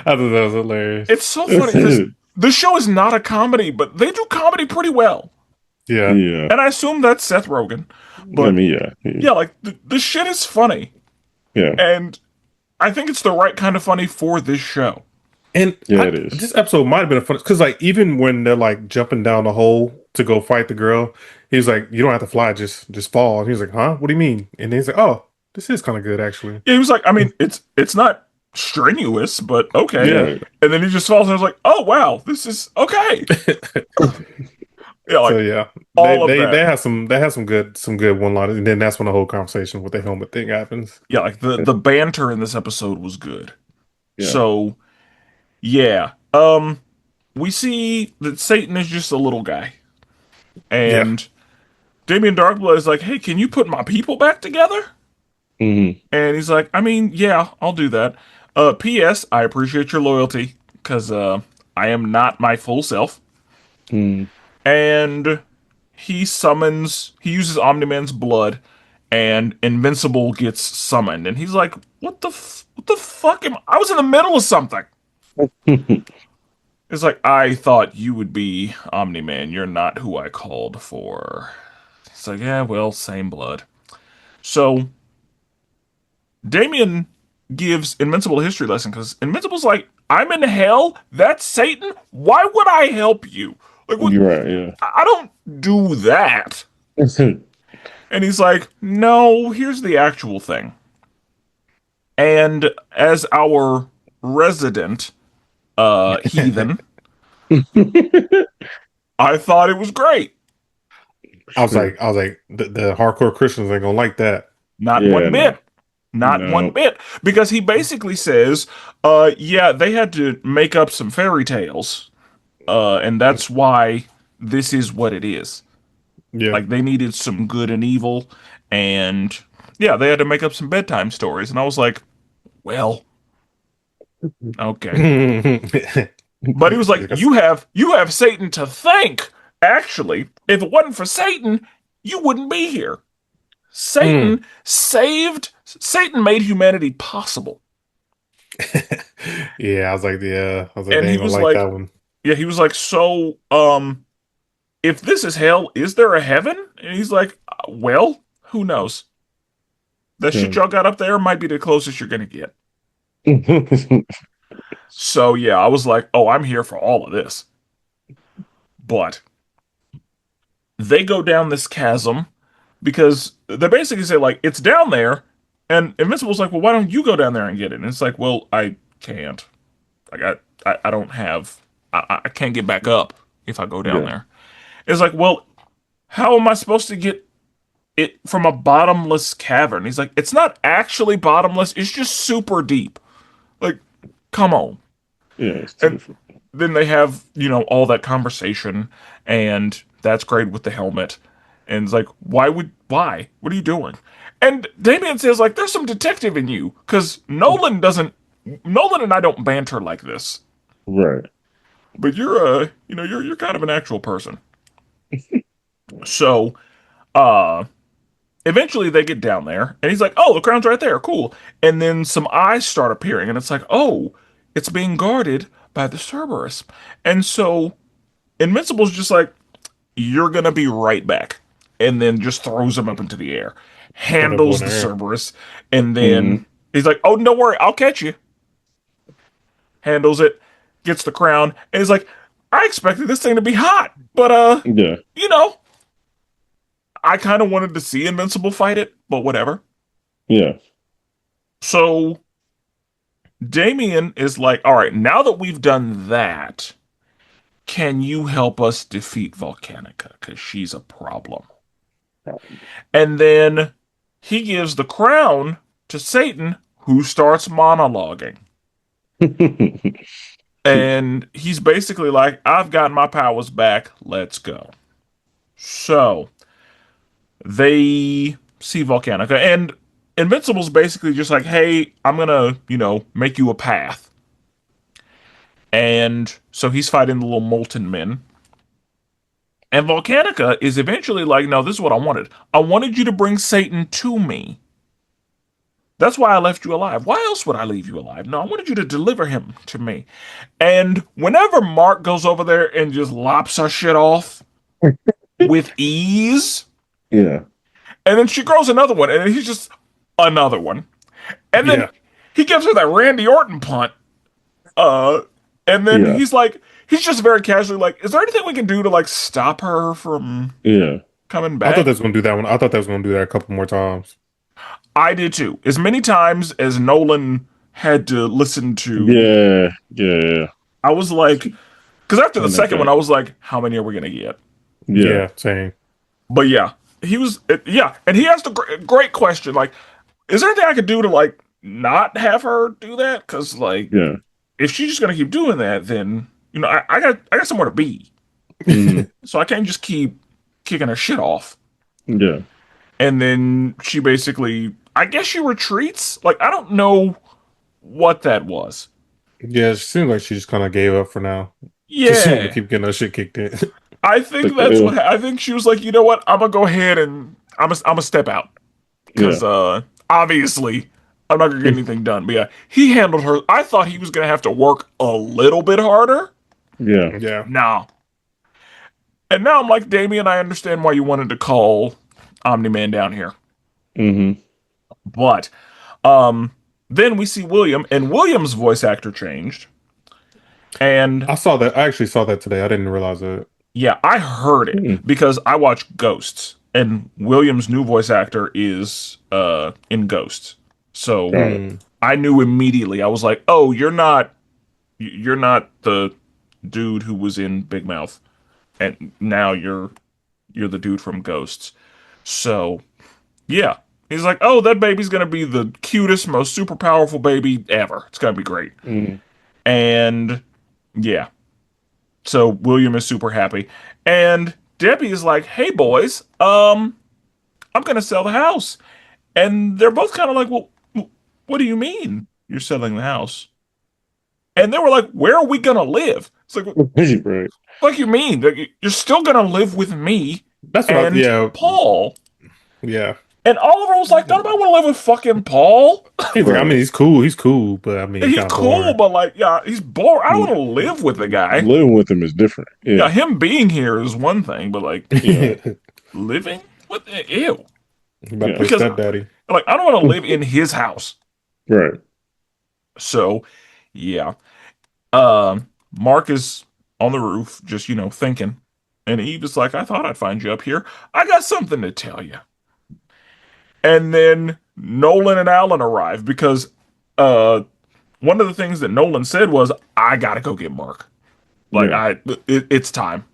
thought that was hilarious. It's so funny because the show is not a comedy, but they do comedy pretty well. Yeah, Yeah. And I assume that's Seth Rogen. I But mean, yeah. yeah, like the shit is funny. Yeah. And I think it's the right kind of funny for this show. and Yeah, it is. This episode might have been a fun because, like, even when they're like jumping down the hole to go fight the girl, he's like, "You don't have to fly, just fall." And he's like, "Huh? What do you mean?" And he's like, "Oh, this is kind of good actually." Yeah, he was like, I mean, it's not strenuous, but okay. Yeah. Right. And then he just falls and I was like, oh wow, this is okay. Yeah, like So yeah, all of they that. they have some good one liners, and then that's when the whole conversation with the helmet thing happens. Yeah, like the banter in this episode was good. Yeah. So yeah. We see that Satan is just a little guy. Yeah, And Damien Darkblood is like, hey, can you put my people back together? Hmm. And he's like, I mean, yeah, I'll do that. P.S. I appreciate your loyalty, because I am not my full self. Hmm. And he uses Omni-Man's blood, and Invincible gets summoned. And he's like, what the fuck I was in the middle of something. It's like, I thought you would be Omni-Man. You're not who I called for. It's like, yeah, well, same blood. So Damien gives Invincible a history lesson because Invincible's like, I'm in hell. That's Satan. Why would I help you? Like, what? You're right. Yeah. I don't do that. Mhm. And he's like, no, here's the actual thing. And as our resident heathen, I thought it was great. Sure. I was like, the hardcore Christians ain't gonna like that. Not Yeah. one No. bit. Not one No. bit. Because he basically says, yeah, they had to make up some fairy tales. And that's why this is what it is. Yeah. Like they needed some good and evil, and yeah, they had to make up some bedtime stories. And I was like, well, okay. But he was like, Yes. you have Satan to thank. Actually, if it wasn't for Satan, you wouldn't be here. Mm. Satan made humanity possible. Yeah, I was like, And they he ain't gonna was like like, that one. yeah, he was like, so, if this is hell, is there a heaven? And he's like, well, who knows? The shit Yeah. y'all got up there might be the closest you're gonna get. So yeah, I was like, oh, I'm here for all of this. But they go down this chasm because they basically say like it's down there, and Invincible's like, well, why don't you go down there and get it? And it's like, well, I can't. Like I don't have. I can't get back up if I go down Yeah. there. It's like, well, how am I supposed to get it from a bottomless cavern? He's like, it's not actually bottomless. It's just super deep. Like, come on. Yeah. It's too And different. then they have, all that conversation, and that's great with the helmet. And it's like, why? What are you doing? And Damien says, like, there's some detective in you, because Nolan and I don't banter like this. Right. But you're kind of an actual person. So, uh, eventually they get down there, and he's like, oh, the crown's right there, cool. And then some eyes start appearing, and it's like, oh, it's being guarded by the Cerberus. And so Invincible's just like, you're gonna be right back. And then just throws him up into the air. Throw that boy in Handles the the air. Cerberus. And then Hmm. he's like, oh, don't worry, I'll catch you. Handles it, gets the crown, and he's like, I expected this thing to be hot. But Yeah. you know, I kind of wanted to see Invincible fight it, but whatever. Yeah. So Damien is like, all right, now that we've done that, can you help us defeat Volcanica? Because she's a problem. And then he gives the crown to Satan, who starts monologuing. And he's basically like, I've got my powers back. Let's go. So they see Volcanica, and Invincible's basically just like, hey, I'm gonna, make you a path. And so he's fighting the little molten men. And Volcanica is eventually like, no, this is what I wanted. I wanted you to bring Satan to me. That's why I left you alive. Why else would I leave you alive? No, I wanted you to deliver him to me. And whenever Mark goes over there and just lops her shit off with ease, Yeah. and then she grows another one, and he's just another one. And then Yeah. he gives her that Randy Orton punt. Uh, and then Yeah. he's just very casually like, is there anything we can do to like stop her from Yeah. coming I thought back? they was gonna do that one. I thought they was gonna do that a couple more times. I did too. As many times as Nolan had to listen to, Yeah. Yeah. I was like, because after the Run that second one, back. I was like, how many are we gonna get? Yeah. Yeah, same. But yeah, and he asked a great question, like, is there anything I could do to like not have her do that? Because like, Yeah. if she's just gonna keep doing that, then I got somewhere to be, Mhm. so I can't just keep kicking her shit off. Yeah. And then she basically, I guess she retreats. Like I don't know what that was. Yeah, it seems like she just kind of gave up for now. Just wanted to Yeah, keep getting her shit kicked in. I think Took the that's L. what I think she was like. You know what? I'm gonna go ahead and I'm a step out Yeah. because obviously I'm not gonna get anything done. But yeah, he handled her. I thought he was gonna have to work a little bit harder. Yeah. Yeah. No. And now I'm like, Damien, I understand why you wanted to call Omni-Man down here. Hmm. But um then we see William, and William's voice actor changed. And I saw that. I actually saw that today. I didn't realize that. yeah, I heard it Hmm. because I watch Ghosts, and William's new voice actor is in Ghosts. So Got it. Mm. I knew immediately. I was like, "Oh, you're not the dude who was in Big Mouth, and now you're the dude from Ghosts." So yeah, he's like, "Oh, that baby's gonna be the cutest, most super powerful baby ever. It's gonna be great." Hmm. And yeah, so William is super happy, and Debbie is like, "Hey boys, I'm gonna sell the house," and they're both kind of like, "Well, what do you mean you're selling the house?" And they were like, "Where are we gonna live?" It's like, Right. "What you mean? Like, you're still gonna live with me That's what I. and Yeah. Paul?" Yeah. And Oliver was like, "Don't nobody want to live with fucking Paul. He's like, I mean, Right. he's cool. He's cool, but I mean, he's He's kind of cool, boring. but like, yeah, he's bored. I don't Mm. want to live with the guy. Living with him is different. Yeah, Yeah. him being here is one thing, but like Yeah. living with ew. About to Yeah. play Because stepdaddy. like I don't want to live in his house. Right. So yeah. Mark is on the roof, just thinking. And Eve is like, "I thought I'd find you up here. I got something to tell you." And then Nolan and Alan arrive because uh one of the things that Nolan said was, "I gotta go get Mark. Like Yeah. it's time.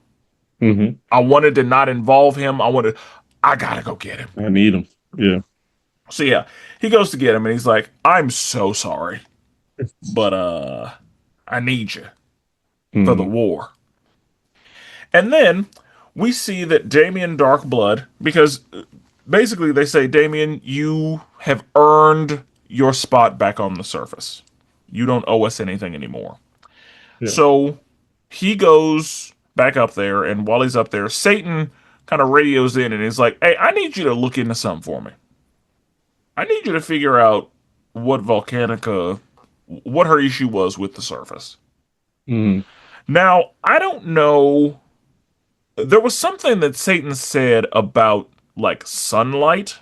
Hmm. I wanted to not involve him. I gotta go get him." I need him. Yeah. So yeah, he goes to get him and he's like, "I'm so sorry, but I need you for the Hmm. war." And then we see that Damien Darkblood, because basically they say, "Damien, you have earned your spot back on the surface. You don't owe us anything anymore." Yeah. So he goes back up there, and while he's up there, Satan kind of radios in and is like, "Hey, I need you to look into something for me. I need you to figure out what Volcanica, what her issue was with the surface." Hmm. Now, I don't know. There was something that Satan said about like sunlight,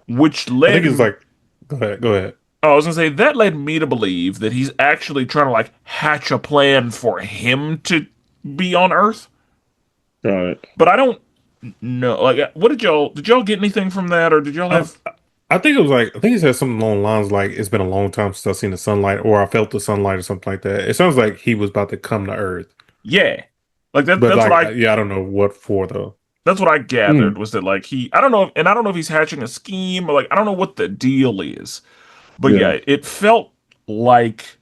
which I think it's led. like, go ahead, go ahead. I was gonna say that led me to believe that he's actually trying to like hatch a plan for him to be on Earth. Got it. But I don't know. Like, what did y'all get anything from that, or did y'all I, have? I think it was like, I think it said something along the lines like, it's been a long time since I've seen the sunlight, or I felt the sunlight, or something like that. It sounds like he was about to come to Earth, Yeah, like that. but That's what like, I. yeah, I don't know what for though. That's what I gathered Mm. was that like he. I don't know, and I don't know if he's hatching a scheme or like I don't know what the deal is. But Yeah. yeah, it felt like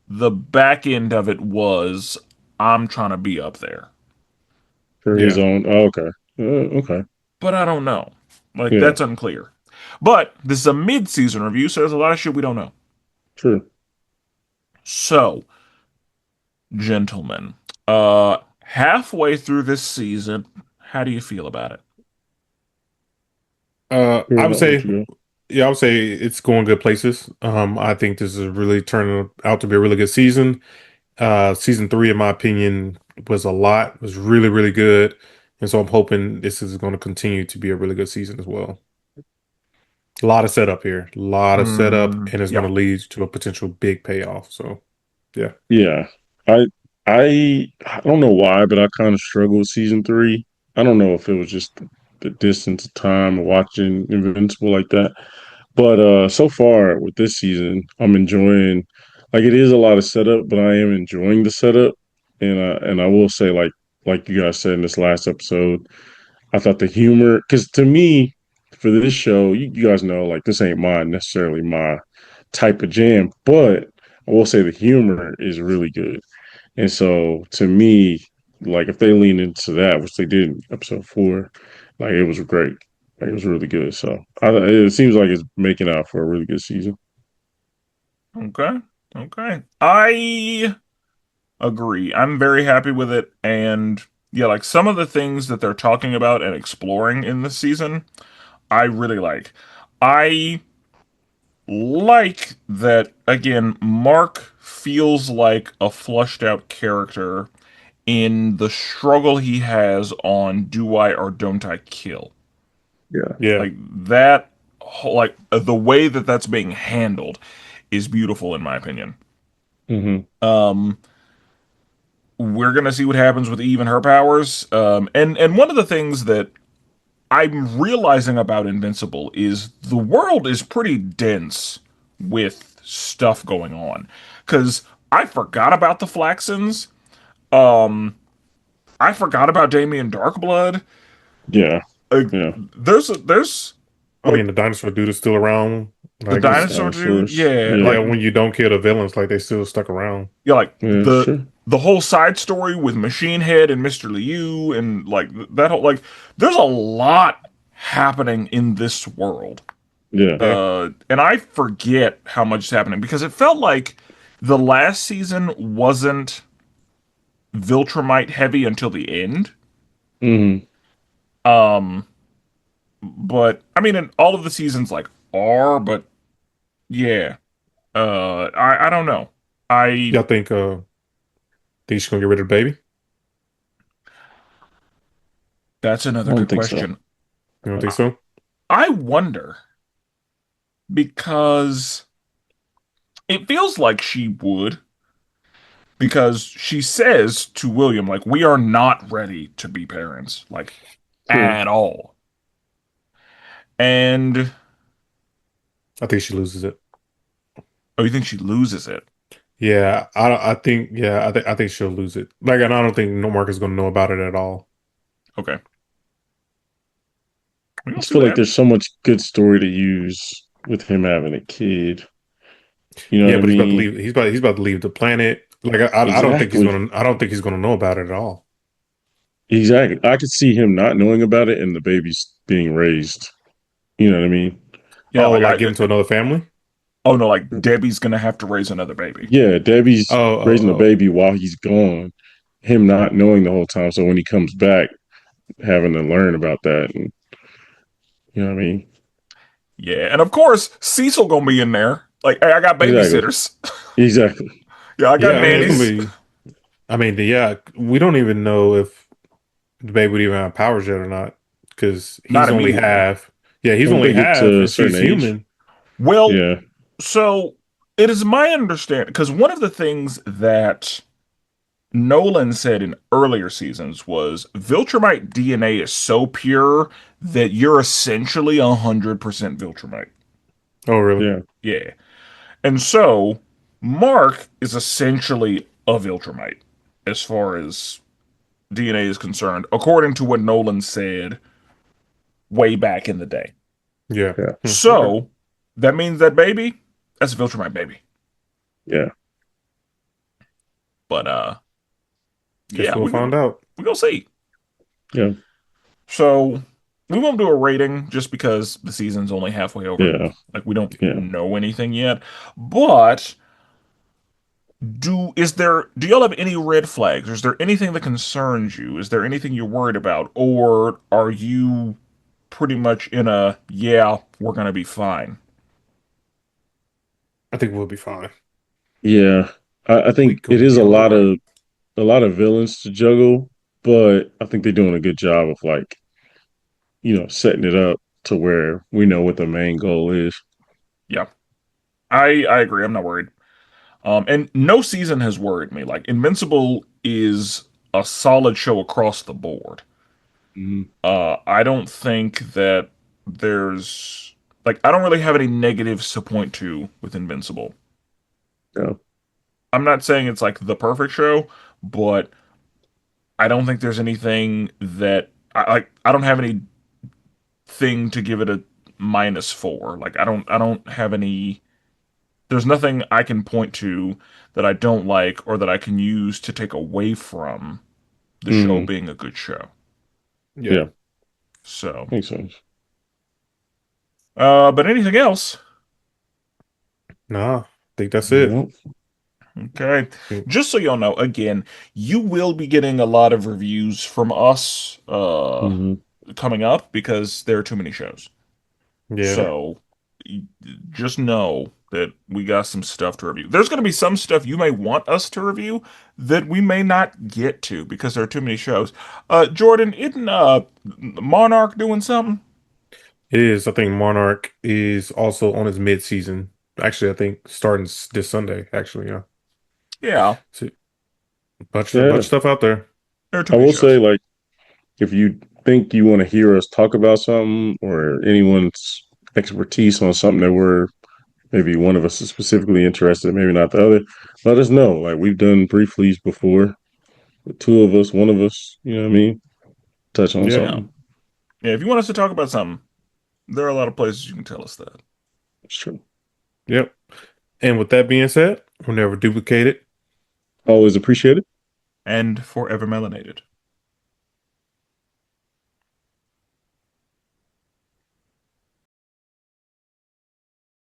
the back end of it was I'm trying to be up there, For his Yeah. own. Oh, okay. Okay. but I don't know. Like Yeah. that's unclear. But this is a mid-season review, so there's a lot of shit we don't know. True. So, gentlemen, halfway through this season, how do you feel about it? I would I'll let say, you go. yeah, I would say it's going good places. I think this is really turning out to be a really good season. Season three, in my opinion, was really, really good. And so I'm hoping this is going to continue to be a really good season as well. A lot of setup here, a lot of setup, and it's going Yeah. to lead to a potential big payoff. So, yeah. Yeah. I I don't know why, but I kind of struggled with season three. I don't know if it was just the distance of time of watching Invincible like that. But so far with this season, I'm enjoying like it is a lot of setup, but I am enjoying the setup. And I will say like you guys said in this last episode, I thought the humor because to me, for this show, you guys know like this ain't my necessarily my type of jam, but I will say the humor is really good. And so to me, like if they lean into that, which they did in episode four, like it was great. Like it was really good. So it seems like it's making out for a really good season. Okay. Okay. I agree. I'm very happy with it. And yeah, like some of the things that they're talking about and exploring in this season, I really like. I like that, again, Mark feels like a flushed out character in the struggle he has on do I or don't I kill. Yeah. Yeah. Like that, like the way that that's being handled is beautiful in my opinion. Hmm. Um, we're gonna see what happens with Eve and her powers. And one of the things that I'm realizing about Invincible is the world is pretty dense with stuff going on. Because I forgot about the Flaxons. I forgot about Damien Darkblood. Yeah, Uh, yeah. there's I like mean, the dinosaur dude is still around. the Like it's dinosaur dude. Dinosaurs. Yeah, Yeah, yeah, like when you don't kill the villains, like they still stuck around. yeah, like yeah, sure. the whole side story with Machine Head and Mr. Liu and like that whole like there's a lot happening in this world. Yeah, Yeah, And I forget how much is happening because it felt like the last season wasn't Viltrumite heavy until the end. hmm Um, but I mean, and all of the seasons like are, but yeah. I don't know. I y'all think she's gonna get rid of the baby? That's I another don't good think so. question. You don't think I, so? I wonder because it feels like she would because she says to William like we are not ready to be parents like True. at all. And I think she loses it. oh, you think she loses it? Yeah, I think she'll lose it. Like, and I don't think no Mark is gonna know about it at all. Okay. We I don't just see feel what like happens. there's so much good story to use with him having a kid. You know Yeah, what I but he's about to mean? leave. He's about to leave the planet. Like, I don't think he's Exactly. gonna. I don't think he's gonna know about it at all. Exactly. I could see him not knowing about it and the baby's being raised. You know what I mean? Yeah, Oh, like like give him to another family? oh no, like Debbie's gonna have to raise another baby. Yeah, Oh, Debbie's raising the oh, baby while he's gone, him not knowing the whole time. So when he comes back, having to learn about that. And, you know what I mean? Yeah, and of course Cecil gonna be in there. Like, hey, I got Exactly. babysitters. Exactly. Yeah, I got yeah. I mean, it's gonna nannies. be. I mean, yeah. We don't even know if the baby would even have powers yet or not, because Not he's only immediately. half. Yeah, he's Don't only they get half, to a and certain she's age? human. Well, Yeah. so it is my understanding because one of the things that Nolan said in earlier seasons was Viltrumite DNA is so pure that you're essentially 100% Viltrumite. Oh, really? Yeah. Yeah. And so Mark is essentially a Viltrumite as far as DNA is concerned, according to what Nolan said way back in the day. Yeah. Yeah. Okay. So that means that baby, that's a Viltrumite baby. Yeah. But Guess yeah, we'll find out. we gonna see. Yeah. So we won't do a rating just because the season's only halfway over. Yeah. Like we don't Yeah. know anything yet. But do y'all have any red flags? Is there anything that concerns you? Is there anything you're worried about? Or are you pretty much in a yeah, we're gonna be fine? I think we'll be fine. Yeah. I We think gonna it is be all right. a lot of villains to juggle, but I think they're doing a good job of like, setting it up to where we know what the main goal is. Yeah. I agree. I'm not worried. And no season has worried me. Like Invincible is a solid show across the board. Mhm. I don't think that there's like I don't really have any negatives to point to with Invincible. Yeah. I'm not saying it's like the perfect show, but I don't think there's anything that I don't have anything to give it a -4. Like I don't have any there's nothing I can point to that I don't like or that I can use to take away from the show hmm being a good show. Yeah. Yeah. So, Makes sense. but anything else? Nah, I think that's it. Well, Okay. Mm. Just so y'all know, again, you will be getting a lot of reviews from us hmm coming up because there are too many shows. Yeah. So y- just know that we got some stuff to review. There's going to be some stuff you may want us to review that we may not get to because there are too many shows. Jordan, isn't Monarch doing something? It is. I think Monarch is also on his mid-season. Actually, I think starting this Sunday. Actually, yeah. Yeah. So, Yeah. bunch of stuff out there. There are too I many will say, shows. like, if you think you want to hear us talk about something or anyone's expertise on something that we're maybe one of us is specifically interested, maybe not the other, let us know. Like we've done brief leads before, two of us, one of us, you know what I mean? Touch on Yeah. Yeah. something. Yeah, if you want us to talk about something, there are a lot of places you can tell us that. It's true. Yep. And with that being said, we'll never duplicate it. Always appreciate it. And forever melanated.